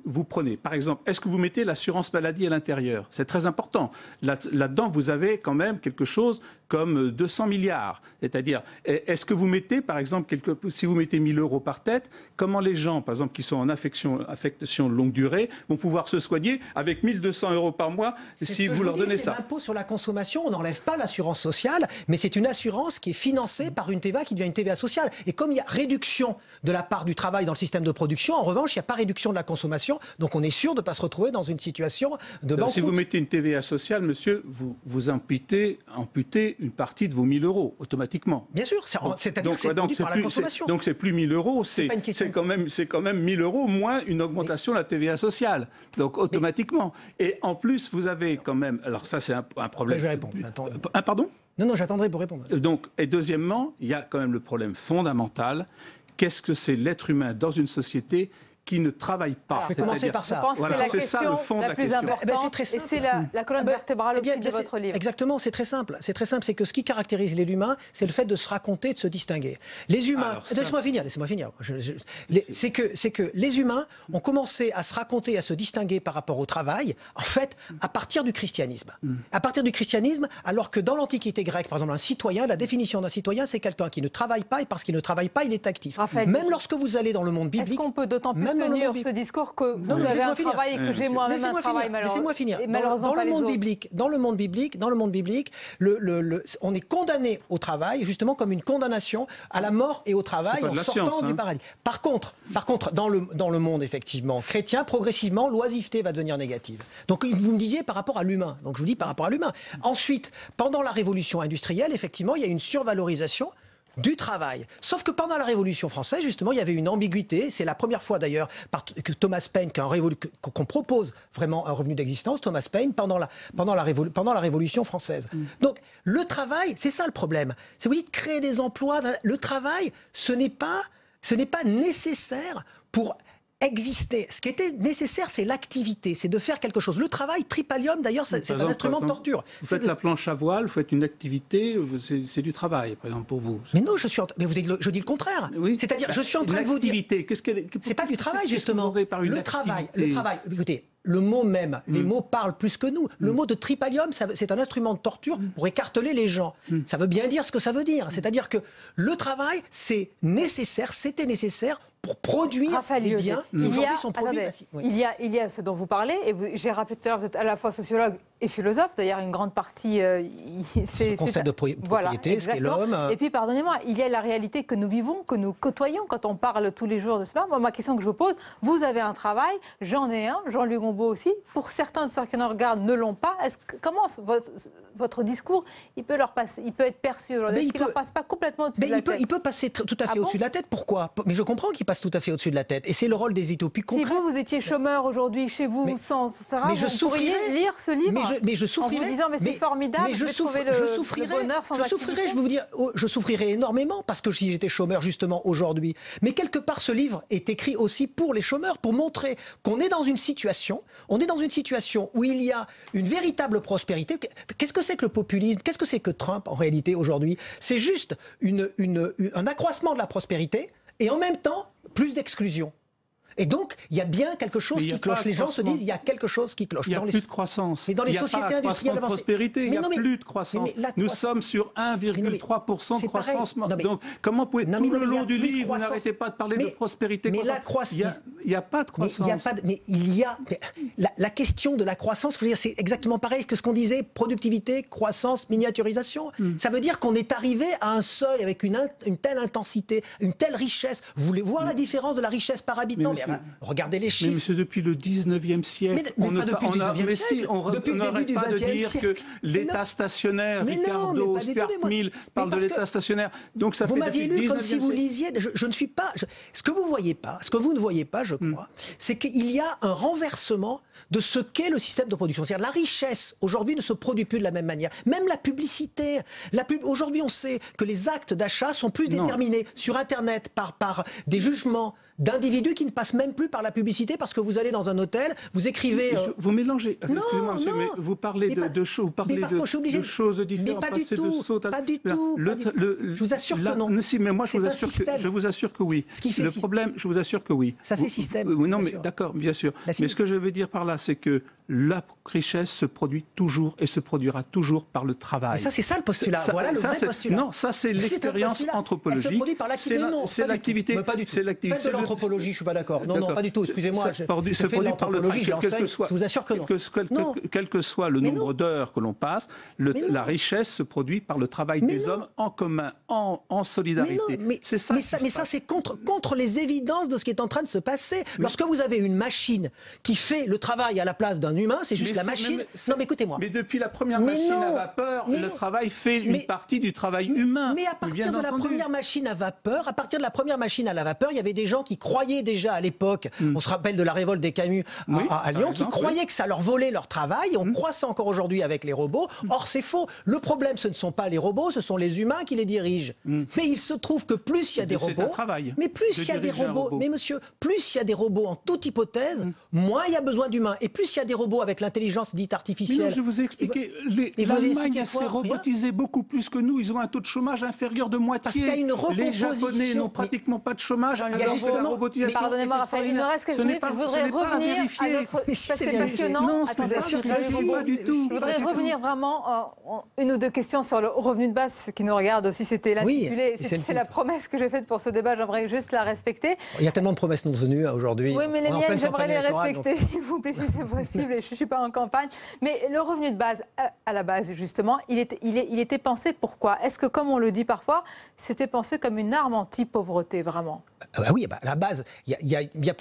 vous prenez, par exemple, est-ce que vous mettez l'assurance maladie à l'intérieur? C'est très important. Là-dedans, vous avez quand même quelque chose comme 200 milliards. C'est-à-dire, est-ce que vous mettez, par exemple, si vous mettez 1 000 € par tête, comment les gens, par exemple, qui sont en affection de longue durée, vont pouvoir se soigner avec 1 200 € par mois si vous leur donnez ça? C'est l'impôt sur la consommation, on n'enlève pas l'assurance sociale, mais c'est une assurance qui est financée par une TVA qui devient une TVA sociale. Et comme il y a réduction de la part du travail dans le système de production, en revanche, il n'y a pas réduction de la consommation, donc on est sûr de ne pas se retrouver dans une situation de banqueroute. Si vous mettez une TVA sociale, monsieur, vous amputez une partie de vos 1 000 € automatiquement. Bien sûr, c'est-à-dire que c'est produit par la consommation. Donc c'est plus 1 000 €, c'est quand même 1 000 € moins une augmentation de la TVA sociale. Donc automatiquement. Et en plus, vous avez quand même... Alors ça, c'est un problème... Je vais répondre. Pardon? Non, j'attendrai pour répondre. Et deuxièmement, il y a quand même le problème fondamental. Qu'est-ce que c'est l'être humain dans une société qui ne travaille pas? Je vais commencer par ça. Je pense que c'est la question la plus importante, et c'est la colonne vertébrale aussi de votre livre. Exactement, c'est très simple. C'est que ce qui caractérise les humains, c'est le fait de se raconter, de se distinguer. Les humains... Laissez-moi finir. C'est que les humains ont commencé à se raconter, à se distinguer par rapport au travail, en fait, à partir du christianisme. À partir du christianisme, alors que dans l'Antiquité grecque, par exemple, un citoyen, la définition d'un citoyen, c'est quelqu'un qui ne travaille pas, et parce qu'il ne travaille pas, il est actif. Raphaël, même lorsque vous allez dans le monde biblique... Est-ce qu'on peut d'autant plus tenir ce discours que vous avez un travail et que j'ai moi-même un travail, laissez-moi finir. Malheureusement, dans le monde biblique, on est condamné au travail, justement comme une condamnation à la mort et au travail en sortant du paradis. Par contre, dans le monde, effectivement, chrétien, progressivement, l'oisiveté va devenir négative. Donc, vous me disiez par rapport à l'humain. Donc, je vous dis par rapport à l'humain. Ensuite, pendant la révolution industrielle, effectivement, il y a une survalorisation du travail. Sauf que pendant la Révolution française, justement, il y avait une ambiguïté. C'est la première fois, d'ailleurs, que Thomas Paine, qu'on propose vraiment un revenu d'existence, Thomas Paine, pendant la Révolution française. Donc, le travail, c'est ça le problème. C'est, vous dites, créer des emplois. Le travail, ce n'est pas nécessaire pour exister. Ce qui était nécessaire, c'est l'activité, c'est de faire quelque chose. Le travail, tripalium, d'ailleurs, c'est un instrument de torture. Vous faites la planche à voile, vous faites une activité, c'est du travail, par exemple, pour vous. Mais non, je dis le contraire. Oui. C'est-à-dire, je suis en train de vous dire... C'est pas du travail, justement. Le travail, écoutez, le mot même, les mots parlent plus que nous. Le mot de tripalium, c'est un instrument de torture pour écarteler les gens. Ça veut bien dire ce que ça veut dire. C'est-à-dire que le travail, c'est nécessaire, c'était nécessaire pour produire des biens qui aujourd'hui sont produits. Il y a ce dont vous parlez, et j'ai rappelé tout à l'heure, vous êtes à la fois sociologue et philosophe, d'ailleurs une grande partie... c'est le concept de propriété, ce qu'est l'homme. Et puis, pardonnez-moi, il y a la réalité que nous vivons, que nous côtoyons quand on parle tous les jours de cela. Moi, ma question que je vous pose, vous avez un travail, j'en ai un, Jean-Louis Gombault aussi, pour certains de ceux qui nous regardent ne l'ont pas. Comment votre discours, il peut être perçu aujourd'hui? Est-ce qu'il ne leur passe pas complètement au-dessus de la tête? Il peut passer tout à fait au-dessus de la tête. Pourquoi? Mais je comprends qu'il passe tout à fait au-dessus de la tête. Et c'est le rôle des utopies concrètes. Si vous étiez chômeur aujourd'hui, chez vous, sans Sarah, vous pourriez lire ce livre mais je souffrirais. En vous disant, mais c'est formidable, je vais trouver le bonheur sans activité. Je vais vous dire, je souffrirais énormément parce que si j'étais chômeur justement aujourd'hui. Mais quelque part, ce livre est écrit aussi pour les chômeurs, pour montrer qu'on est dans une situation, où il y a une véritable prospérité. Qu'est-ce que c'est que le populisme? Qu'est-ce que c'est que Trump en réalité aujourd'hui? C'est juste un accroissement de la prospérité et en même temps plus d'exclusion. Et donc, il y a bien quelque chose qui cloche. Les gens se disent, il y a quelque chose qui cloche. Il n'y a plus de croissance. Mais dans les sociétés industrielles de prospérité, il n'y a plus de croissance. Nous sommes sur 1,3% de croissance. Donc, comment tout le long du livre, vous n'arrêtez pas de parler de prospérité? Mais la croissance... Il n'y a pas de croissance. Mais il y a... La question de la croissance, c'est exactement pareil que ce qu'on disait, productivité, croissance, miniaturisation. Ça veut dire qu'on est arrivé à un seuil avec une telle intensité, une telle richesse. Vous voulez voir la différence de la richesse par habitant? Regardez les chiffres. Mais monsieur, depuis le 19e siècle, on n'arrête pas de dire que l'État stationnaire, Ricardo, Stuart Mill parle de l'État stationnaire. Donc ça vous fait m'aviez lu comme si vous lisiez. Je ne suis pas. Ce que vous voyez pas, ce que vous ne voyez pas, je crois, c'est qu'il y a un renversement de ce qu'est le système de production. C'est-à-dire la richesse aujourd'hui ne se produit plus de la même manière. Même la publicité. Aujourd'hui, on sait que les actes d'achat sont plus déterminés sur Internet par des jugements d'individus qui ne passent même plus par la publicité parce que vous allez dans un hôtel, vous écrivez... Vous mélangez. Excusez-moi, monsieur, mais vous parlez de choses différentes. Mais pas du tout. Pas du tout. Je vous assure que non. Mais moi, je vous assure que oui. Le problème, je vous assure que oui. Ça fait système. Non, mais d'accord, bien sûr. Mais ce que je veux dire par là, c'est que la richesse se produit toujours et se produira toujours par le travail. Mais ça, c'est ça le postulat. Voilà le vrai postulat. Non, ça, c'est l'expérience anthropologique. Elle se produit par l'activité. Non, c'est l'activité. C'est l'activité. L'anthropologie, je suis pas d'accord. Non, pas du tout. Excusez-moi. Je fais de l'anthropologie, je l'enseigne. Je vous assure que non. Quel que soit le nombre d'heures que l'on passe, la richesse se produit par le travail des hommes en commun, en solidarité. C'est ça. Mais ça, c'est contre les évidences de ce qui est en train de se passer. Lorsque vous avez une machine qui fait le travail à la place d'un humain, c'est juste la machine. Non, mais écoutez-moi. Mais depuis la première machine à vapeur, le travail fait une partie du travail humain. Mais à partir de la première machine à vapeur, il y avait des gens qui croyaient déjà à l'époque, on se rappelle de la révolte des Camus à Lyon, qui croyaient que ça leur volait leur travail. On croit ça encore aujourd'hui avec les robots. Or, c'est faux. Le problème, ce ne sont pas les robots, ce sont les humains qui les dirigent. Mais il se trouve que plus il y a des robots, mais plus il y a des robots, mais monsieur, plus il y a des robots en toute hypothèse, moins il y a besoin d'humains. Et plus il y a des robots avec l'intelligence dite artificielle. Mais non, je vous ai expliqué. L'Allemagne s'est robotisée beaucoup plus que nous. Ils ont un taux de chômage inférieur de moitié. Parce qu'il y a une les Japonais n'ont pratiquement pas de chômage. Pardonnez-moi, Raphaël, il ne reste quelques minutes. Je voudrais revenir à notre... C'est passionnant. Non, pas du tout. Je voudrais revenir vraiment une ou deux questions sur le revenu de base. Ceux qui nous regardent aussi, c'était l'intitulé. C'est la promesse que j'ai faite pour ce débat. J'aimerais juste la respecter. Il y a tellement de promesses non tenues aujourd'hui. Oui, mais les miennes, j'aimerais les respecter, s'il vous plaît, si c'est possible. Et je ne suis pas en campagne. Mais le revenu de base, à la base, justement, il était pensé pourquoi? Est-ce que, comme on le dit parfois, c'était pensé comme une arme anti-pauvreté, vraiment? Oui, à la base, il y a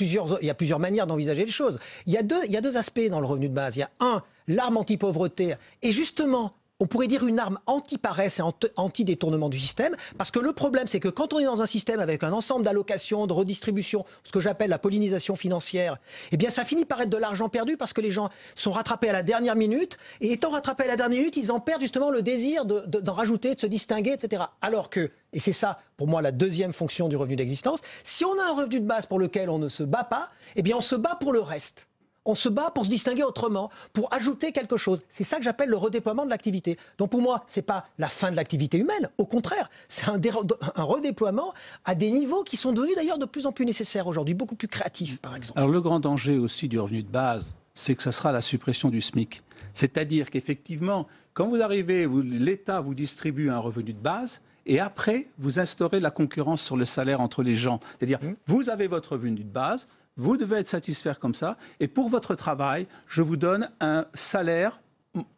plusieurs manières d'envisager les choses. Il y a deux aspects dans le revenu de base. Il y a l'arme anti-pauvreté. Et justement, on pourrait dire une arme anti-paresse et anti-détournement du système, parce que le problème, c'est que quand on est dans un système avec un ensemble d'allocations, de redistribution, ce que j'appelle la pollinisation financière, eh bien ça finit par être de l'argent perdu parce que les gens sont rattrapés à la dernière minute, et étant rattrapés à la dernière minute, ils en perdent justement le désir d'en rajouter, de se distinguer, etc. Alors que, et c'est ça pour moi la deuxième fonction du revenu d'existence, si on a un revenu de base pour lequel on ne se bat pas, eh bien on se bat pour le reste. On se bat pour se distinguer autrement, pour ajouter quelque chose. C'est ça que j'appelle le redéploiement de l'activité. Donc pour moi, ce n'est pas la fin de l'activité humaine. Au contraire, c'est un redéploiement à des niveaux qui sont devenus d'ailleurs de plus en plus nécessaires aujourd'hui, beaucoup plus créatifs, par exemple. Alors le grand danger aussi du revenu de base, c'est que ça sera la suppression du SMIC. C'est-à-dire qu'effectivement, quand vous arrivez, l'État vous distribue un revenu de base, et après, vous instaurez la concurrence sur le salaire entre les gens. C'est-à-dire, vous avez votre revenu de base, vous devez être satisfait comme ça, et pour votre travail, je vous donne un salaire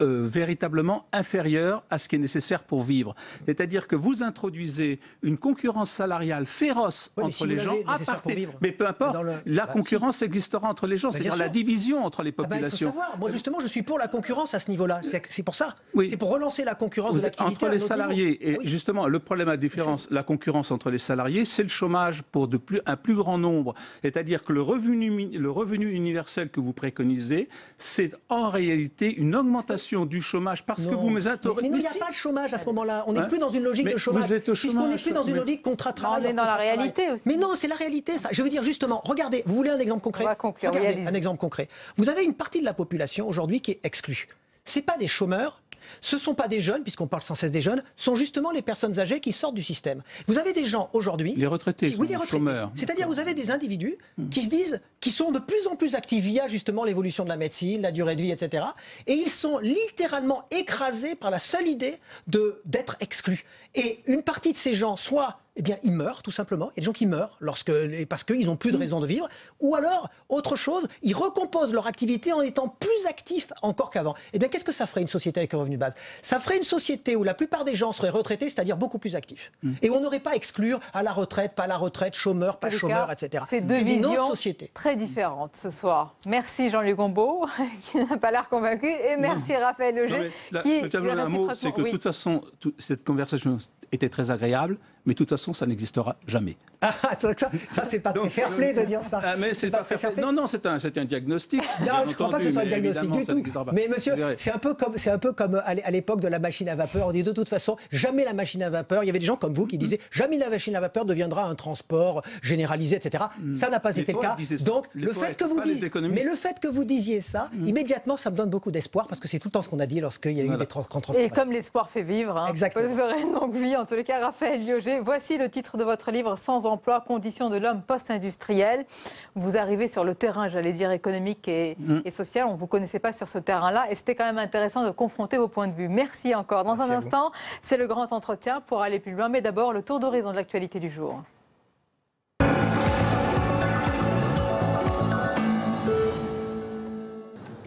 véritablement inférieur à ce qui est nécessaire pour vivre. C'est-à-dire que vous introduisez une concurrence salariale féroce entre les gens, mais peu importe, la concurrence existera entre les gens, c'est-à-dire la division entre les populations. Il faut savoir. Moi, justement, je suis pour la concurrence à ce niveau-là. C'est pour ça. C'est pour relancer la concurrence de l'activité entre les salariés. Et justement, le problème à la concurrence entre les salariés, c'est le chômage pour un plus grand nombre. C'est-à-dire que le revenu universel que vous préconisez, c'est en réalité une augmentation du chômage parce que vous me Mais il n'y a pas de chômage à ce moment-là. On n'est plus dans une logique de chômage. Vous êtes au chômage. Puisqu'on n'est plus dans une logique contrat-travail. On est dans la réalité aussi. Mais non, c'est la réalité, ça. Je veux dire, justement, regardez, vous voulez un exemple concret ? On va conclure. Regardez, un exemple concret. Vous avez une partie de la population aujourd'hui qui est exclue. Ce n'est pas des chômeurs. Ce ne sont pas des jeunes, puisqu'on parle sans cesse des jeunes, sont justement les personnes âgées qui sortent du système. Vous avez des gens aujourd'hui... Les retraités, les chômeurs. C'est-à-dire vous avez des individus qui se disent, qui sont de plus en plus actifs via justement l'évolution de la médecine, la durée de vie, etc. Et ils sont littéralement écrasés par la seule idée d'être exclus. Et une partie de ces gens, soit... eh bien, ils meurent, tout simplement. Il y a des gens qui meurent parce qu'ils n'ont plus de raison de vivre. Ou alors, autre chose, ils recomposent leur activité en étant plus actifs encore qu'avant. Eh bien, qu'est-ce que ça ferait une société avec un revenu de base ? Ça ferait une société où la plupart des gens seraient retraités, c'est-à-dire beaucoup plus actifs. Et on n'aurait pas à exclure à la retraite, pas à la retraite, chômeur, pas chômeur, etc. C'est deux visions très différentes ce soir. Merci Jean-Luc Gombault, qui n'a pas l'air convaincu, et merci Raphaël Leger, qui... un mot, c'est que de toute façon, cette conversation était très agréable, mais de toute façon, ça n'existera jamais. Ah, ça c'est pas très fair-play de dire ça. Mais c'est pas fair-play. Non, c'est un diagnostic. Non, je ne crois pas que ce soit un diagnostic du tout. Mais monsieur, c'est un peu comme à l'époque de la machine à vapeur. On dit de toute façon, jamais la machine à vapeur. Il y avait des gens comme vous qui disaient jamais la machine à vapeur deviendra un transport généralisé, etc. Ça n'a pas été le cas. Donc, le fait que vous disiez ça, immédiatement, ça me donne beaucoup d'espoir parce que c'est tout le temps ce qu'on a dit lorsqu'il y a eu des grands transformations. Et comme l'espoir fait vivre, vous aurez une longue vie. En tous les cas, Raphaël Leger, voici le titre de votre livre, Sans emploi, conditions de l'homme post-industriel. Vous arrivez sur le terrain, j'allais dire, économique et social. On ne vous connaissait pas sur ce terrain-là et c'était quand même intéressant de confronter vos points de vue. Merci encore. Dans un instant, c'est le grand entretien pour aller plus loin. Mais d'abord, le tour d'horizon de l'actualité du jour.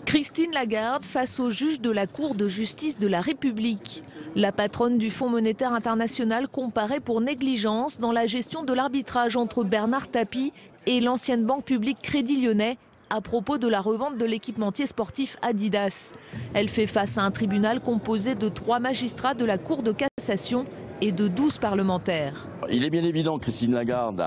Christine Lagarde face au juge de la Cour de justice de la République. La patronne du Fonds monétaire international comparée pour négligence dans la gestion de l'arbitrage entre Bernard Tapie et l'ancienne banque publique Crédit Lyonnais à propos de la revente de l'équipementier sportif Adidas. Elle fait face à un tribunal composé de 3 magistrats de la Cour de cassation et de 12 parlementaires. Il est bien évident que Christine Lagarde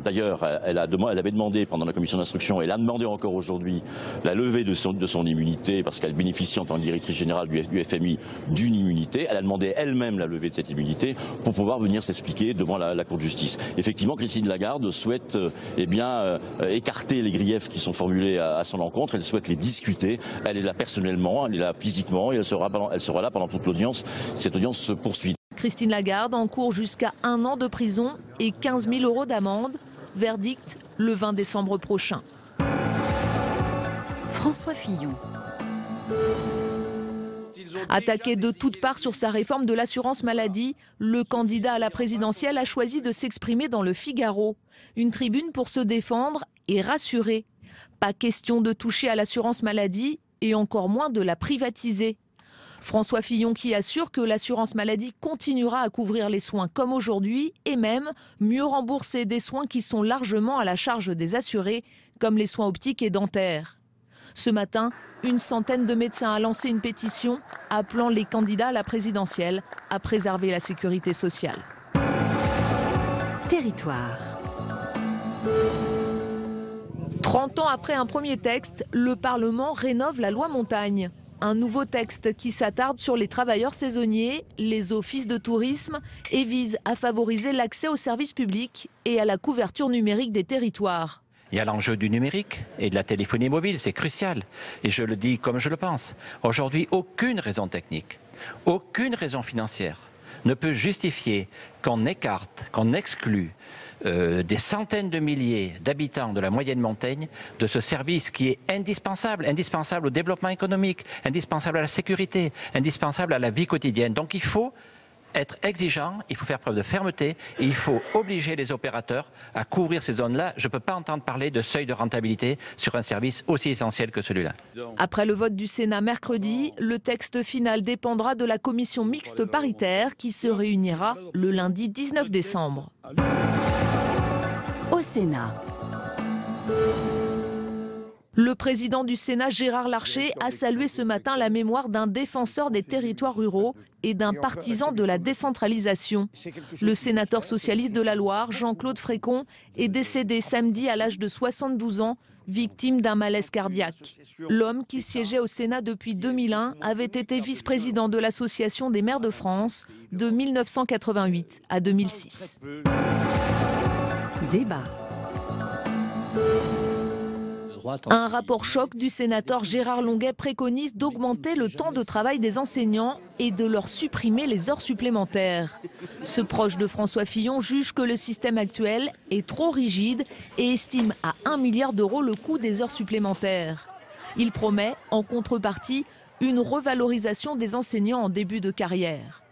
d'ailleurs, elle avait demandé pendant la commission d'instruction, elle a demandé encore aujourd'hui la levée de son immunité parce qu'elle bénéficie en tant que directrice générale du FMI d'une immunité. Elle a demandé elle-même la levée de cette immunité pour pouvoir venir s'expliquer devant la Cour de justice. Effectivement, Christine Lagarde souhaite écarter les griefs qui sont formulés à son encontre. Elle souhaite les discuter. Elle est là personnellement, elle est là physiquement et elle sera là pendant toute l'audience. Cette audience se poursuit. Christine Lagarde encourt jusqu'à 1 an de prison et 15 000 € d'amende. Verdict le 20 décembre prochain. François Fillon. Attaqué de toutes parts sur sa réforme de l'assurance maladie, le candidat à la présidentielle a choisi de s'exprimer dans le Figaro. Une tribune pour se défendre et rassurer. Pas question de toucher à l'assurance maladie et encore moins de la privatiser. François Fillon qui assure que l'assurance maladie continuera à couvrir les soins comme aujourd'hui et même mieux rembourser des soins qui sont largement à la charge des assurés, comme les soins optiques et dentaires. Ce matin, une centaine de médecins a lancé une pétition appelant les candidats à la présidentielle à préserver la sécurité sociale. Territoire. 30 ans après un premier texte, le Parlement rénove la loi montagne. Un nouveau texte qui s'attarde sur les travailleurs saisonniers, les offices de tourisme et vise à favoriser l'accès aux services publics et à la couverture numérique des territoires. Il y a l'enjeu du numérique et de la téléphonie mobile, c'est crucial. Et je le dis comme je le pense. Aujourd'hui, aucune raison technique, aucune raison financière ne peut justifier qu'on écarte, qu'on exclue des centaines de milliers d'habitants de la moyenne montagne de ce service qui est indispensable, indispensable au développement économique, indispensable à la sécurité, indispensable à la vie quotidienne. Donc il faut être exigeant, il faut faire preuve de fermeté et il faut obliger les opérateurs à couvrir ces zones-là. Je ne peux pas entendre parler de seuil de rentabilité sur un service aussi essentiel que celui-là. Après le vote du Sénat mercredi, le texte final dépendra de la commission mixte paritaire qui se réunira le lundi 19 décembre. Au Sénat. Le président du Sénat, Gérard Larcher, a salué ce matin la mémoire d'un défenseur des territoires ruraux et d'un partisan de la décentralisation. Le sénateur socialiste de la Loire, Jean-Claude Frécon, est décédé samedi à l'âge de 72 ans, victime d'un malaise cardiaque. L'homme, qui siégeait au Sénat depuis 2001, avait été vice-président de l'Association des maires de France de 1988 à 2006. Débat. Un rapport choc du sénateur Gérard Longuet préconise d'augmenter le temps de travail des enseignants et de leur supprimer les heures supplémentaires. Ce proche de François Fillon juge que le système actuel est trop rigide et estime à 1 milliard d'euros le coût des heures supplémentaires. Il promet, en contrepartie, une revalorisation des enseignants en début de carrière.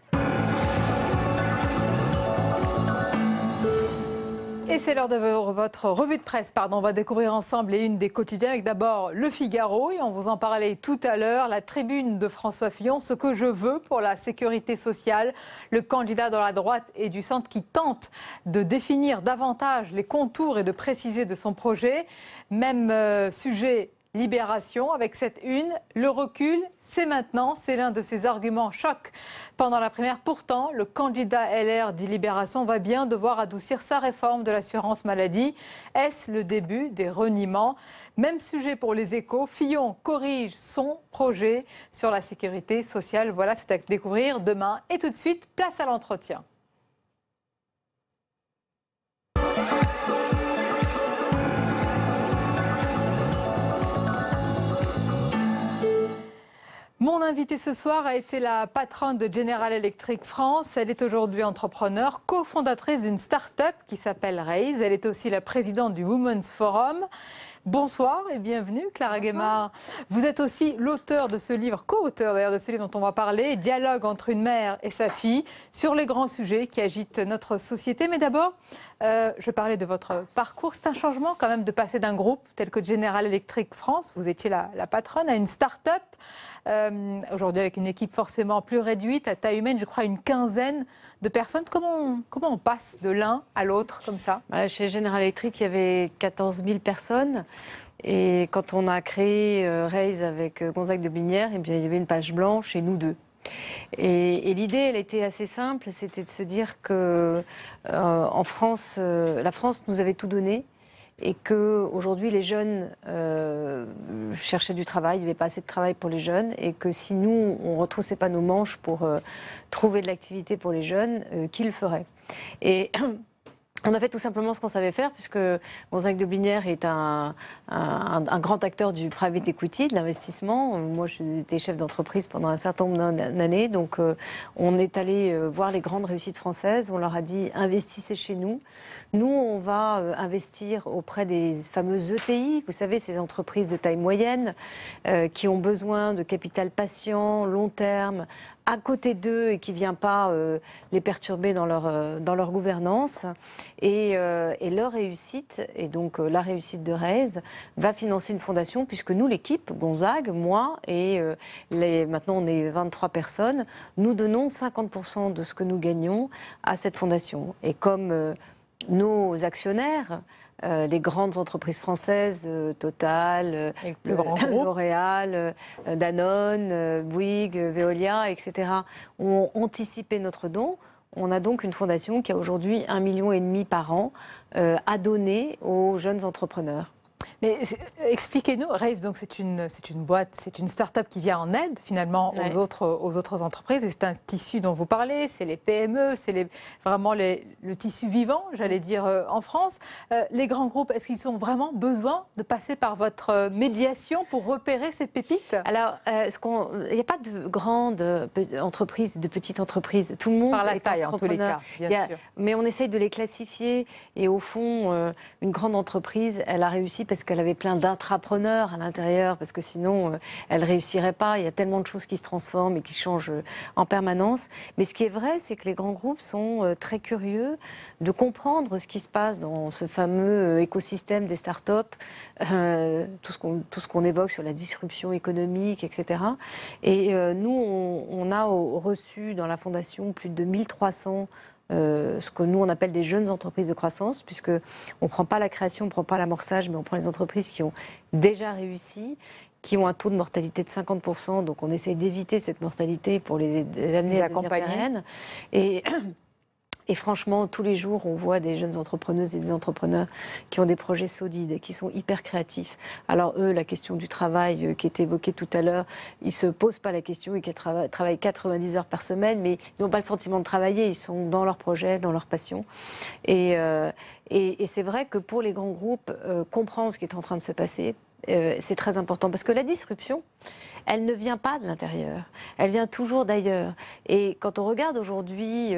Et c'est l'heure de votre revue de presse. On va découvrir ensemble les unes des quotidiens avec d'abord Le Figaro. Et on vous en parlait tout à l'heure, la tribune de François Fillon, ce que je veux pour la sécurité sociale. Le candidat de la droite et du centre qui tente de définir davantage les contours et de préciser de son projet. Même sujet. Libération avec cette une, le recul, c'est maintenant, c'est l'un de ses arguments choc pendant la primaire. Pourtant, le candidat LR dit Libération va bien devoir adoucir sa réforme de l'assurance maladie. Est-ce le début des reniements? Même sujet pour les Échos, Fillon corrige son projet sur la sécurité sociale. Voilà, c'est à découvrir demain. Et tout de suite, place à l'entretien. Mon invitée ce soir a été la patronne de General Electric France. Elle est aujourd'hui entrepreneur, cofondatrice d'une start-up qui s'appelle Raise. Elle est aussi la présidente du Women's Forum. Bonsoir et bienvenue, Clara Guémard. Vous êtes aussi l'auteur de ce livre, co-auteur d'ailleurs de ce livre dont on va parler, Dialogue entre une mère et sa fille, sur les grands sujets qui agitent notre société. Mais d'abord, je parlais de votre parcours. C'est un changement quand même de passer d'un groupe tel que General Electric France, vous étiez la patronne, à une start-up, aujourd'hui avec une équipe forcément plus réduite, à taille humaine, je crois une quinzaine de personnes. Comment on passe de l'un à l'autre comme ça? Chez General Electric, il y avait 14 000 personnes. Et quand on a créé Raise avec Gonzague de Blinière, eh bien, il y avait une page blanche et nous deux. Et l'idée, elle était assez simple, c'était de se dire que en France, la France nous avait tout donné et qu'aujourd'hui les jeunes cherchaient du travail, il n'y avait pas assez de travail pour les jeunes et que si nous, on ne retroussait pas nos manches pour trouver de l'activité pour les jeunes, qui le ferait? Et on a fait tout simplement ce qu'on savait faire, puisque Gonzague de Blinière est un grand acteur du private equity, de l'investissement. Moi, j'étais chef d'entreprise pendant un certain nombre d'années. Donc, on est allé voir les grandes réussites françaises. On leur a dit, investissez chez nous. Nous, on va investir auprès des fameuses ETI, vous savez, ces entreprises de taille moyenne qui ont besoin de capital patient, long terme, à côté d'eux et qui ne vient pas les perturber dans leur gouvernance. Et leur réussite, et donc la réussite de Raise, va financer une fondation, puisque nous, l'équipe, Gonzague, moi, et maintenant on est 23 personnes, nous donnons 50% de ce que nous gagnons à cette fondation. Et comme nos actionnaires, les grandes entreprises françaises, Total, L'Oréal, Danone, Bouygues, Veolia, etc., ont anticipé notre don. On a donc une fondation qui a aujourd'hui 1,5 million par an à donner aux jeunes entrepreneurs. Mais expliquez-nous, Raise, donc c'est une boîte, c'est une start-up qui vient en aide finalement aux autres entreprises. Et c'est un tissu dont vous parlez, c'est les PME, c'est vraiment le tissu vivant, j'allais dire, en France. Les grands groupes, est-ce qu'ils ont vraiment besoin de passer par votre médiation pour repérer ces pépites? Alors, il n'y a pas de grandes entreprises, de petites entreprises. Tout le monde par la est taille, en tous les cas, bien sûr. Mais on essaye de les classifier. Et au fond, une grande entreprise, elle a réussi parce qu'elle avait plein d'intrapreneurs à l'intérieur, parce que sinon, elle ne réussirait pas. Il y a tellement de choses qui se transforment et qui changent en permanence. Mais ce qui est vrai, c'est que les grands groupes sont très curieux de comprendre ce qui se passe dans ce fameux écosystème des startups, tout ce qu'on évoque sur la disruption économique, etc. Et nous, on a reçu dans la Fondation plus de 1300 ce que nous on appelle des jeunes entreprises de croissance, puisque on ne prend pas la création, on ne prend pas l'amorçage, mais on prend les entreprises qui ont déjà réussi, qui ont un taux de mortalité de 50%, donc on essaie d'éviter cette mortalité pour les amener à devenir pérennes. Et franchement, tous les jours, on voit des jeunes entrepreneuses et des entrepreneurs qui ont des projets solides et qui sont hyper créatifs. Alors eux, la question du travail qui était évoquée tout à l'heure, ils ne se posent pas la question, ils travaillent 90 heures par semaine, mais ils n'ont pas le sentiment de travailler, ils sont dans leur projet, dans leur passion. Et c'est vrai que pour les grands groupes, comprendre ce qui est en train de se passer, c'est très important. Parce que la disruption, elle ne vient pas de l'intérieur, elle vient toujours d'ailleurs. Et quand on regarde aujourd'hui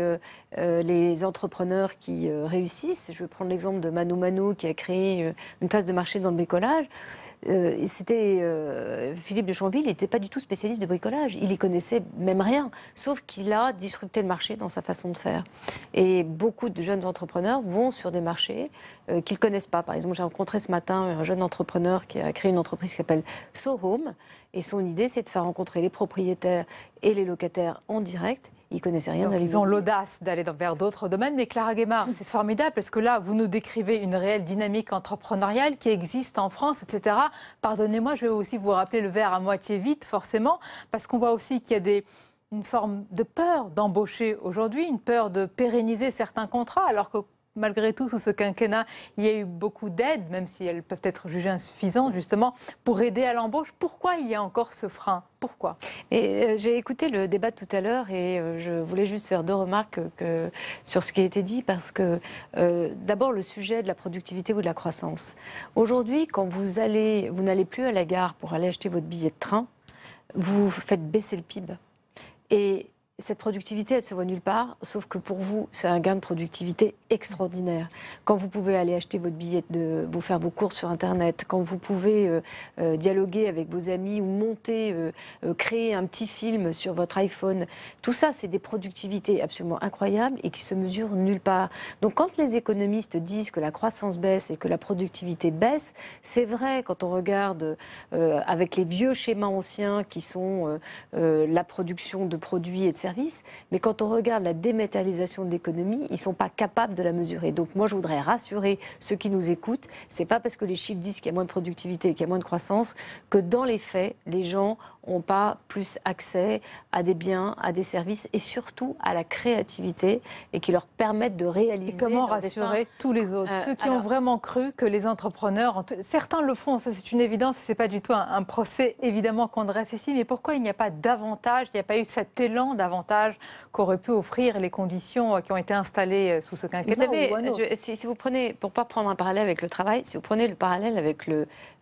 les entrepreneurs qui réussissent, je vais prendre l'exemple de Mano Mano qui a créé une place de marché dans le bricolage. Philippe de Chanville n'était pas du tout spécialiste de bricolage. Il y connaissait même rien, sauf qu'il a disrupté le marché dans sa façon de faire. Et beaucoup de jeunes entrepreneurs vont sur des marchés qu'ils ne connaissent pas. Par exemple, j'ai rencontré ce matin un jeune entrepreneur qui a créé une entreprise qui s'appelle So Home. Et son idée, c'est de faire rencontrer les propriétaires et les locataires en direct. Ils connaissaient rien. Donc ils ont l'audace d'aller vers d'autres domaines. Mais Clara Guémard, c'est formidable parce que là, vous nous décrivez une réelle dynamique entrepreneuriale qui existe en France, etc. Pardonnez-moi, je vais aussi vous rappeler le verre à moitié vide, forcément, parce qu'on voit aussi qu'il y a une forme de peur d'embaucher aujourd'hui, une peur de pérenniser certains contrats, alors que malgré tout, sous ce quinquennat, il y a eu beaucoup d'aides, même si elles peuvent être jugées insuffisantes, justement, pour aider à l'embauche. Pourquoi il y a encore ce frein ? Pourquoi ? J'ai écouté le débat tout à l'heure et je voulais juste faire deux remarques sur ce qui a été dit, parce que d'abord le sujet de la productivité ou de la croissance. Aujourd'hui, quand vous n'allez plus à la gare pour aller acheter votre billet de train, vous faites baisser le PIB. Et cette productivité, elle se voit nulle part, sauf que pour vous, c'est un gain de productivité extraordinaire. Quand vous pouvez aller acheter votre billet, vous faire vos courses sur Internet, quand vous pouvez dialoguer avec vos amis ou monter, créer un petit film sur votre iPhone, tout ça, c'est des productivités absolument incroyables et qui se mesurent nulle part. Donc quand les économistes disent que la croissance baisse et que la productivité baisse, c'est vrai quand on regarde avec les vieux schémas anciens qui sont la production de produits et de services, mais quand on regarde la dématérialisation de l'économie, ils ne sont pas capables de la mesurer. Donc moi, je voudrais rassurer ceux qui nous écoutent, ce n'est pas parce que les chiffres disent qu'il y a moins de productivité et qu'il y a moins de croissance que dans les faits, les gens n'ont pas plus accès à des biens, à des services et surtout à la créativité et qui leur permettent de réaliser. Et comment rassurer tous les autres, ceux qui ont vraiment cru que les entrepreneurs, certains le font, ça c'est une évidence, ce n'est pas du tout un procès évidemment qu'on dresse ici, mais pourquoi il n'y a pas davantage, il n'y a pas eu cet élan davantage qu'auraient pu offrir les conditions qui ont été installées sous ce quinquennat? Vous savez, si vous prenez, pour ne pas prendre un parallèle avec le travail, si vous prenez le parallèle avec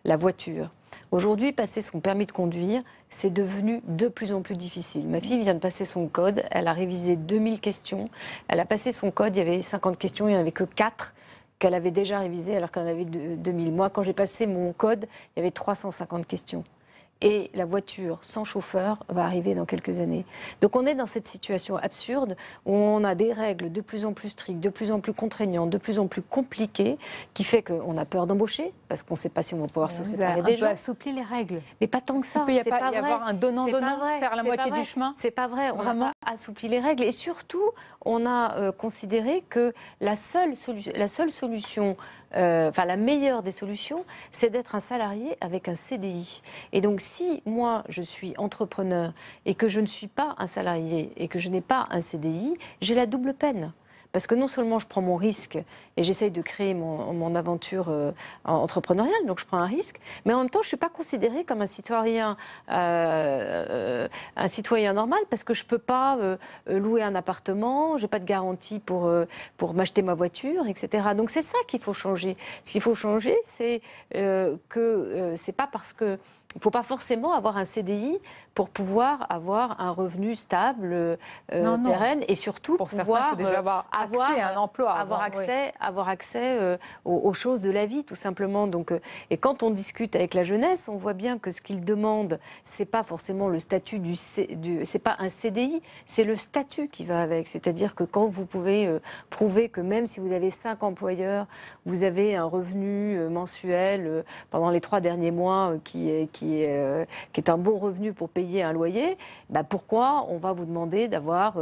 la voiture, aujourd'hui, passer son permis de conduire, c'est devenu de plus en plus difficile. Ma fille vient de passer son code, elle a révisé 2000 questions, elle a passé son code, il y avait 50 questions, il n'y en avait que 4 qu'elle avait déjà révisées alors qu'elle en avait 2000. Moi, quand j'ai passé mon code, il y avait 350 questions. Et la voiture sans chauffeur va arriver dans quelques années. Donc on est dans cette situation absurde où on a des règles de plus en plus strictes, de plus en plus contraignantes, de plus en plus compliquées, qui fait qu'on a peur d'embaucher, parce qu'on ne sait pas si on va pouvoir se séparer des gens. On peut assouplir les règles. Mais pas tant que ça. Il peut y avoir un donnant-donnant, faire la moitié du chemin. C'est pas vrai. On n'a pas assoupli les règles. Et surtout, on a considéré que la seule solution, la meilleure des solutions, c'est d'être un salarié avec un CDI. Et donc, si moi, je suis entrepreneur et que je ne suis pas un salarié et que je n'ai pas un CDI, j'ai la double peine. Parce que non seulement je prends mon risque et j'essaye de créer mon aventure entrepreneuriale, donc je prends un risque, mais en même temps je ne suis pas considérée comme un citoyen normal parce que je ne peux pas louer un appartement, je n'ai pas de garantie pour m'acheter ma voiture, etc. Donc c'est ça qu'il faut changer. Ce qu'il faut changer, c'est que ce n'est pas parce que Il ne faut pas forcément avoir un CDI pour pouvoir avoir un revenu stable, pérenne, et surtout pour pouvoir certains, il faut déjà avoir accès à un emploi, avoir accès aux choses de la vie, tout simplement. Donc, et quand on discute avec la jeunesse, on voit bien que ce qu'ils demandent, c'est pas forcément le statut c'est pas un CDI, c'est le statut qui va avec. C'est-à-dire que quand vous pouvez prouver que même si vous avez 5 employeurs, vous avez un revenu mensuel pendant les 3 derniers mois qui est un bon revenu pour payer un loyer, pourquoi on va vous demander d'avoir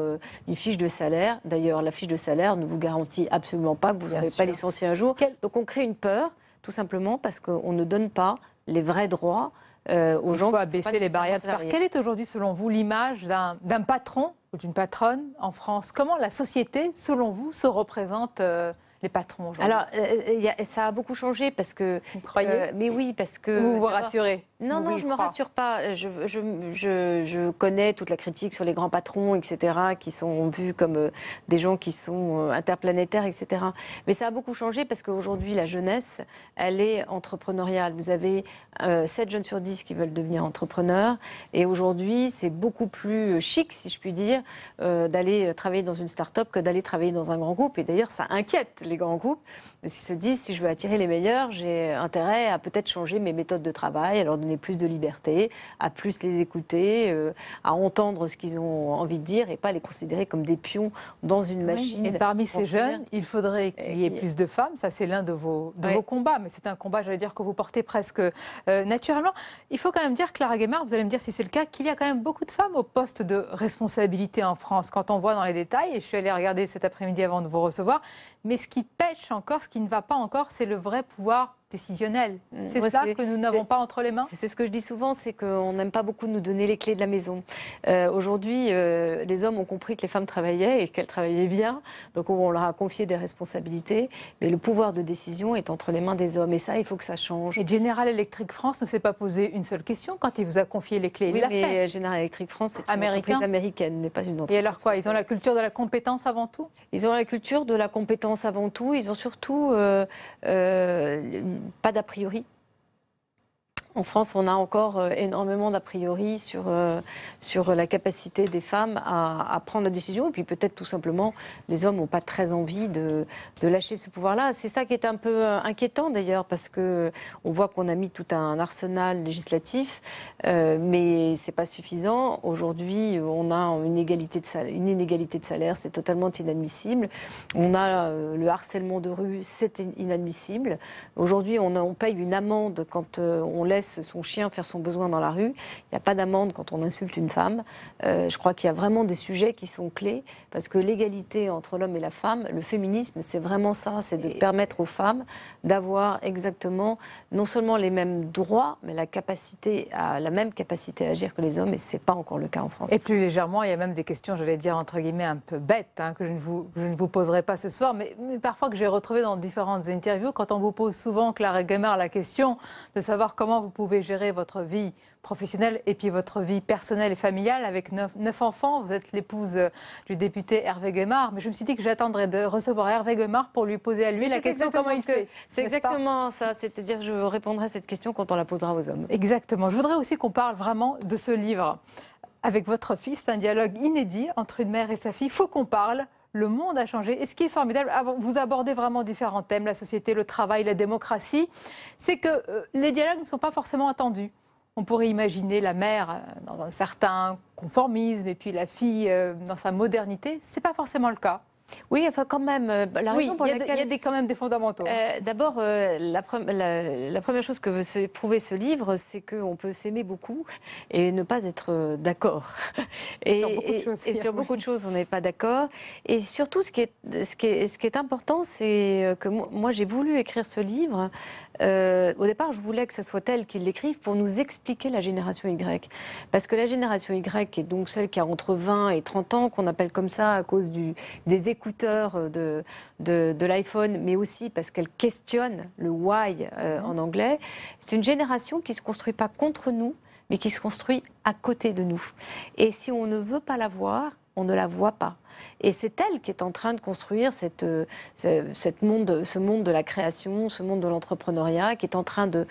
une fiche de salaire? D'ailleurs, la fiche de salaire ne vous garantit absolument pas que vous ne serez pas licencié un jour. Donc on crée une peur, tout simplement parce qu'on ne donne pas les vrais droits aux gens. Il faut abaisser les barrières. Quelle est aujourd'hui, selon vous, l'image d'un patron ou d'une patronne en France? Comment la société, selon vous, se représente les patrons aujourd'hui? Alors, ça a beaucoup changé parce que... Vous croyez? Mais oui, parce que... Vous vous rassurez? Non, je ne me rassure pas. Je connais toute la critique sur les grands patrons, etc., qui sont vus comme des gens qui sont interplanétaires, etc. Mais ça a beaucoup changé parce qu'aujourd'hui, la jeunesse, elle est entrepreneuriale. Vous avez 7 jeunes sur 10 qui veulent devenir entrepreneurs. Et aujourd'hui, c'est beaucoup plus chic, si je puis dire, d'aller travailler dans une start-up que d'aller travailler dans un grand groupe. Et d'ailleurs, ça inquiète les grands groupes. Ils se disent, si je veux attirer les meilleurs, j'ai intérêt à peut-être changer mes méthodes de travail, à leur donner plus de liberté, à plus les écouter, à entendre ce qu'ils ont envie de dire et pas les considérer comme des pions dans une machine. Et parmi ces jeunes, il faudrait qu'il y ait plus de femmes. Ça, c'est l'un de vos combats. Mais c'est un combat, j'allais dire, que vous portez presque naturellement. Il faut quand même dire, Clara Guémard, vous allez me dire si c'est le cas, qu'il y a quand même beaucoup de femmes au poste de responsabilité en France. Quand on voit dans les détails, et je suis allée regarder cet après-midi avant de vous recevoir, mais ce qui pêche encore, ce qui ne va pas encore, c'est le vrai pouvoir décisionnel. C'est ça que nous n'avons pas entre les mains? C'est ce que je dis souvent, c'est qu'on n'aime pas beaucoup nous donner les clés de la maison. Aujourd'hui, les hommes ont compris que les femmes travaillaient et qu'elles travaillaient bien, donc on leur a confié des responsabilités, mais le pouvoir de décision est entre les mains des hommes, et ça, il faut que ça change. Et General Electric France ne s'est pas posé une seule question quand il vous a confié les clés. Oui, il l'a mais fait. General Electric France, c'est une entreprise américaine, n'est pas une entreprise. Et alors quoi? Ils ont la culture de la compétence avant tout? Ils ont la culture de la compétence avant tout, ils ont surtout pas d'a priori. En France, on a encore énormément d'a priori sur la capacité des femmes à prendre la décision. Et puis peut-être tout simplement, les hommes n'ont pas très envie de lâcher ce pouvoir-là. C'est ça qui est un peu inquiétant d'ailleurs, parce qu'on voit qu'on a mis tout un arsenal législatif, mais ce n'est pas suffisant. Aujourd'hui, on a une inégalité de salaire, c'est totalement inadmissible. On a le harcèlement de rue, c'est inadmissible. Aujourd'hui, on paye une amende quand on laisse son chien faire son besoin dans la rue. Il n'y a pas d'amende quand on insulte une femme. Je crois qu'il y a vraiment des sujets qui sont clés, parce que l'égalité entre l'homme et la femme, le féminisme, c'est vraiment ça, c'est de permettre aux femmes d'avoir exactement non seulement les mêmes droits, mais la même capacité à agir que les hommes, et ce n'est pas encore le cas en France. Et plus légèrement, il y a même des questions, j'allais dire entre guillemets un peu bêtes, que je ne vous poserai pas ce soir, mais parfois que j'ai retrouvées dans différentes interviews, quand on vous pose souvent, Clara Guémard, la question de savoir comment vous pouvez gérer votre vie professionnelle et puis votre vie personnelle et familiale avec 9 enfants. Vous êtes l'épouse du député Hervé Guémard, mais je me suis dit que j'attendrais de recevoir Hervé Guémard pour lui poser à lui la question comment il fait. C'est exactement ça, c'est-à-dire que je répondrai à cette question quand on la posera aux hommes. Exactement. Je voudrais aussi qu'on parle vraiment de ce livre avec votre fils. C'est un dialogue inédit entre une mère et sa fille. Il faut qu'on parle. Le monde a changé. Et ce qui est formidable, vous abordez vraiment différents thèmes, la société, le travail, la démocratie, c'est que les dialogues ne sont pas forcément attendus. On pourrait imaginer la mère dans un certain conformisme et puis la fille dans sa modernité. Ce n'est pas forcément le cas. Oui, enfin quand même, la raison pour laquelle... il y a quand même des fondamentaux. D'abord, la première chose que veut prouver ce livre, c'est qu'on peut s'aimer beaucoup et ne pas être d'accord. Sur beaucoup de choses, on n'est pas d'accord. Et surtout, ce qui est important, c'est que moi, j'ai voulu écrire ce livre. Au départ, je voulais que ce soit elle qui l'écrive pour nous expliquer la génération Y. Parce que la génération Y est donc celle qui a entre 20 et 30 ans, qu'on appelle comme ça à cause des écouteurs de l'iPhone, mais aussi parce qu'elle questionne le why en anglais. C'est une génération qui ne se construit pas contre nous, mais qui se construit à côté de nous. Et si on ne veut pas la voir, on ne la voit pas. Et c'est elle qui est en train de construire ce monde de la création, ce monde de l'entrepreneuriat, qui est en train de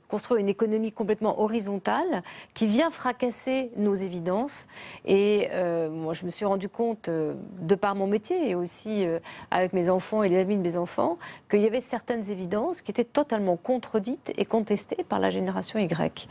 construire une économie complètement horizontale, qui vient fracasser nos évidences. Et moi, je me suis rendu compte, de par mon métier et aussi avec mes enfants et les amis de mes enfants, qu'il y avait certaines évidences qui étaient totalement contredites et contestées par la génération Y.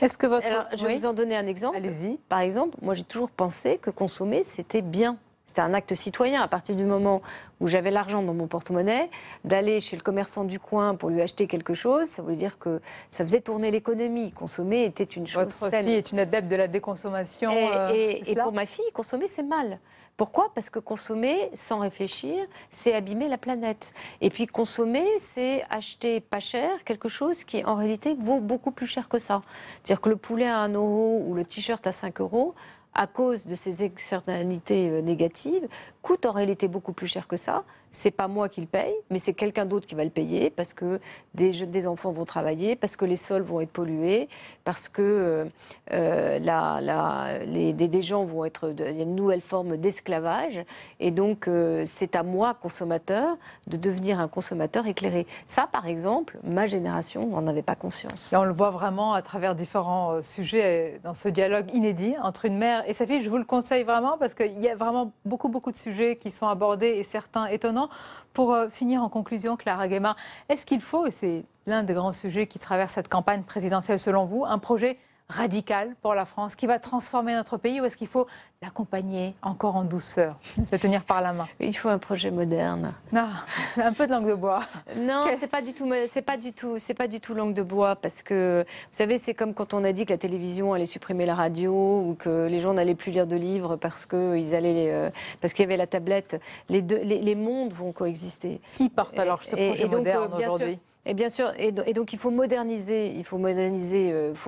Est-ce que votre... Alors, je vais vous en donner un exemple. Allez-y. Par exemple, moi j'ai toujours pensé que consommer c'était bien. C'était un acte citoyen. À partir du moment où j'avais l'argent dans mon porte-monnaie, d'aller chez le commerçant du coin pour lui acheter quelque chose, ça voulait dire que ça faisait tourner l'économie. Consommer était une chose saine. Votre fille est une adepte de la déconsommation. Et pour ma fille, consommer c'est mal. Pourquoi ? Parce que consommer sans réfléchir, c'est abîmer la planète. Et puis consommer, c'est acheter pas cher quelque chose qui en réalité vaut beaucoup plus cher que ça. C'est-à-dire que le poulet à 1 euro ou le t-shirt à 5 euros, à cause de ces externalités négatives, coûte en réalité beaucoup plus cher que ça. C'est pas moi qui le paye, mais c'est quelqu'un d'autre qui va le payer parce que des enfants vont travailler, parce que les sols vont être pollués, parce que des gens vont être... Il y a une nouvelle forme d'esclavage. Et donc, c'est à moi, consommateur, de devenir un consommateur éclairé. Ça, par exemple, ma génération n'en avait pas conscience. Et on le voit vraiment à travers différents sujets dans ce dialogue inédit entre une mère et sa fille. Je vous le conseille vraiment parce qu'il y a vraiment beaucoup de sujets qui sont abordés et certains étonnants. Pour finir en conclusion, Clara Guémard, est-ce qu'il faut, et c'est l'un des grands sujets qui traverse cette campagne présidentielle selon vous, un projet radical pour la France qui va transformer notre pays, ou est-ce qu'il faut l'accompagner encore en douceur, le tenir par la main? Il faut un projet moderne. Ah, un peu de langue de bois. Non, c'est pas du tout langue de bois, parce que vous savez, c'est comme quand on a dit que la télévision allait supprimer la radio ou que les gens n'allaient plus lire de livres parce qu'il y avait la tablette. Les mondes vont coexister. Qui porte alors ce projet moderne aujourd'hui? Et bien sûr, et donc il faut moderniser, il faut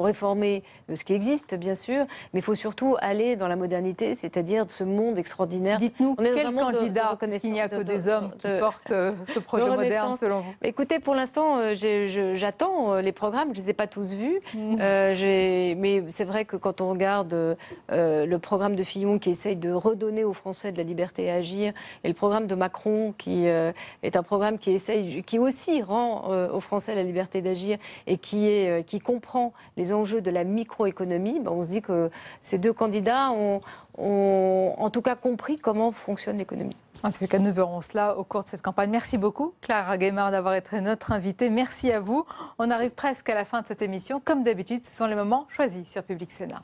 réformer ce qui existe, bien sûr, mais il faut surtout aller dans la modernité, c'est-à-dire ce monde extraordinaire. Dites-nous, quel candidat, parce qu'il n'y a que des hommes qui portent ce projet moderne, selon vous? Écoutez, pour l'instant, j'attends les programmes, je ne les ai pas tous vus, mais c'est vrai que quand on regarde le programme de Fillon qui essaye de redonner aux Français de la liberté à agir, et le programme de Macron qui est un programme qui aussi rend aux Français la liberté d'agir et qui comprend les enjeux de la microéconomie, on se dit que ces deux candidats ont en tout cas compris comment fonctionne l'économie. En tout cas, nous verrons cela au cours de cette campagne. Merci beaucoup, Clara Guémard, d'avoir été notre invitée. Merci à vous. On arrive presque à la fin de cette émission. Comme d'habitude, ce sont les moments choisis sur Public Sénat.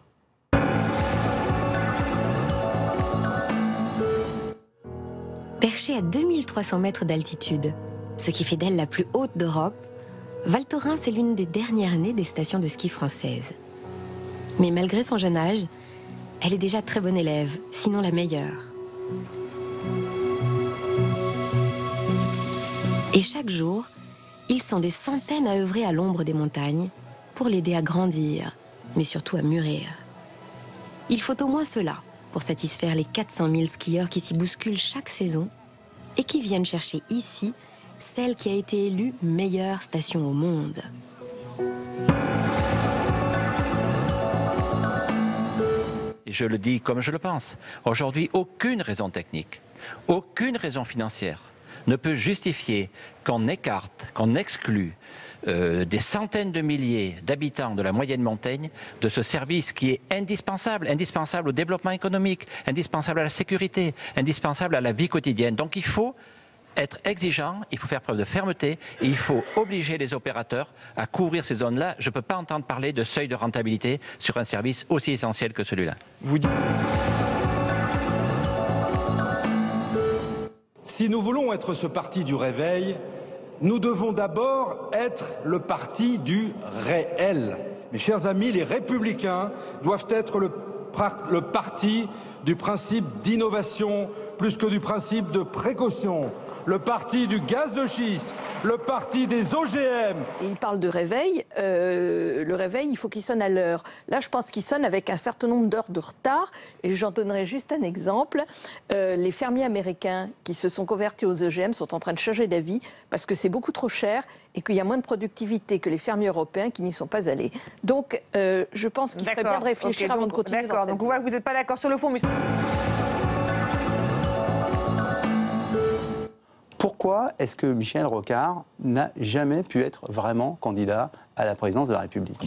Perchée à 2300 mètres d'altitude, ce qui fait d'elle la plus haute d'Europe, Val Thorens est l'une des dernières nées des stations de ski françaises. Mais malgré son jeune âge, elle est déjà très bonne élève, sinon la meilleure. Et chaque jour, ils sont des centaines à œuvrer à l'ombre des montagnes pour l'aider à grandir, mais surtout à mûrir. Il faut au moins cela pour satisfaire les 400 000 skieurs qui s'y bousculent chaque saison et qui viennent chercher ici celle qui a été élue meilleure station au monde. Et je le dis comme je le pense. Aujourd'hui, aucune raison technique, aucune raison financière ne peut justifier qu'on écarte, qu'on exclue des centaines de milliers d'habitants de la moyenne montagne de ce service qui est indispensable, indispensable au développement économique, indispensable à la sécurité, indispensable à la vie quotidienne. Donc il faut être exigeant, il faut faire preuve de fermeté et il faut obliger les opérateurs à couvrir ces zones-là. Je ne peux pas entendre parler de seuil de rentabilité sur un service aussi essentiel que celui-là. Si nous voulons être ce parti du réveil, nous devons d'abord être le parti du réel. Mes chers amis, les Républicains doivent être le parti du principe d'innovation plus que du principe de précaution. Le parti du gaz de schiste, le parti des OGM. Et il parle de réveil. Le réveil, il faut qu'il sonne à l'heure. Là, je pense qu'il sonne avec un certain nombre d'heures de retard. Et j'en donnerai juste un exemple. Les fermiers américains qui se sont convertis aux OGM sont en train de changer d'avis parce que c'est beaucoup trop cher et qu'il y a moins de productivité que les fermiers européens qui n'y sont pas allés. Donc, je pense qu'il ferait bien de réfléchir avant de continuer. D'accord, donc on voit que vous n'êtes pas d'accord sur le fond, mais... Pourquoi est-ce que Michel Rocard n'a jamais pu être vraiment candidat à la présidence de la République?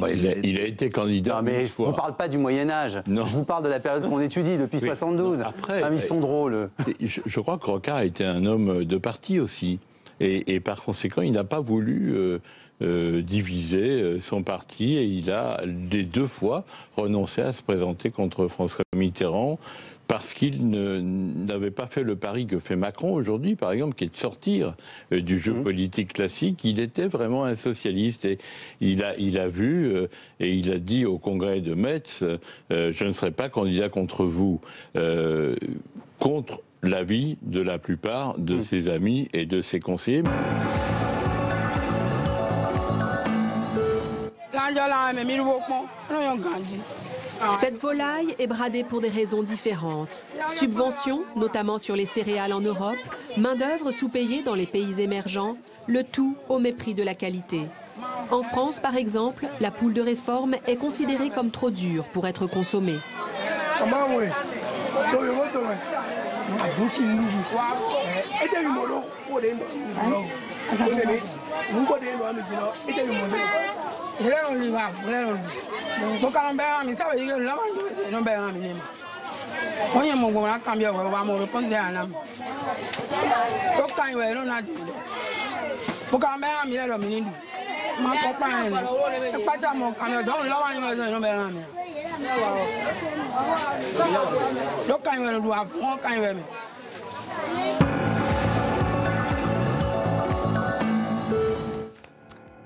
Il a été candidat. Non, mais je ne vous parle pas du Moyen-Âge. Je vous parle de la période qu'on étudie depuis 72. Après, ils sont drôles. Je crois que Rocard était un homme de parti aussi. Et par conséquent, il n'a pas voulu diviser son parti et il a des 2 fois renoncé à se présenter contre François Mitterrand parce qu'il n'avait pas fait le pari que fait Macron aujourd'hui, par exemple, qui est de sortir du jeu politique classique. Il était vraiment un socialiste et il a vu et il a dit au congrès de Metz je ne serai pas candidat contre vous, contre l'avis de la plupart de ses amis et de ses conseillers. Cette volaille est bradée pour des raisons différentes. Subventions, notamment sur les céréales en Europe, main-d'œuvre sous-payée dans les pays émergents, le tout au mépris de la qualité. En France, par exemple, la poule de réforme est considérée comme trop dure pour être consommée.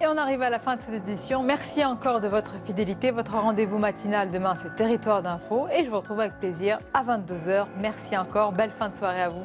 Et on arrive à la fin de cette édition. Merci encore de votre fidélité. Votre rendez-vous matinal demain, c'est Territoire d'Info. Et je vous retrouve avec plaisir à 22h. Merci encore. Belle fin de soirée à vous.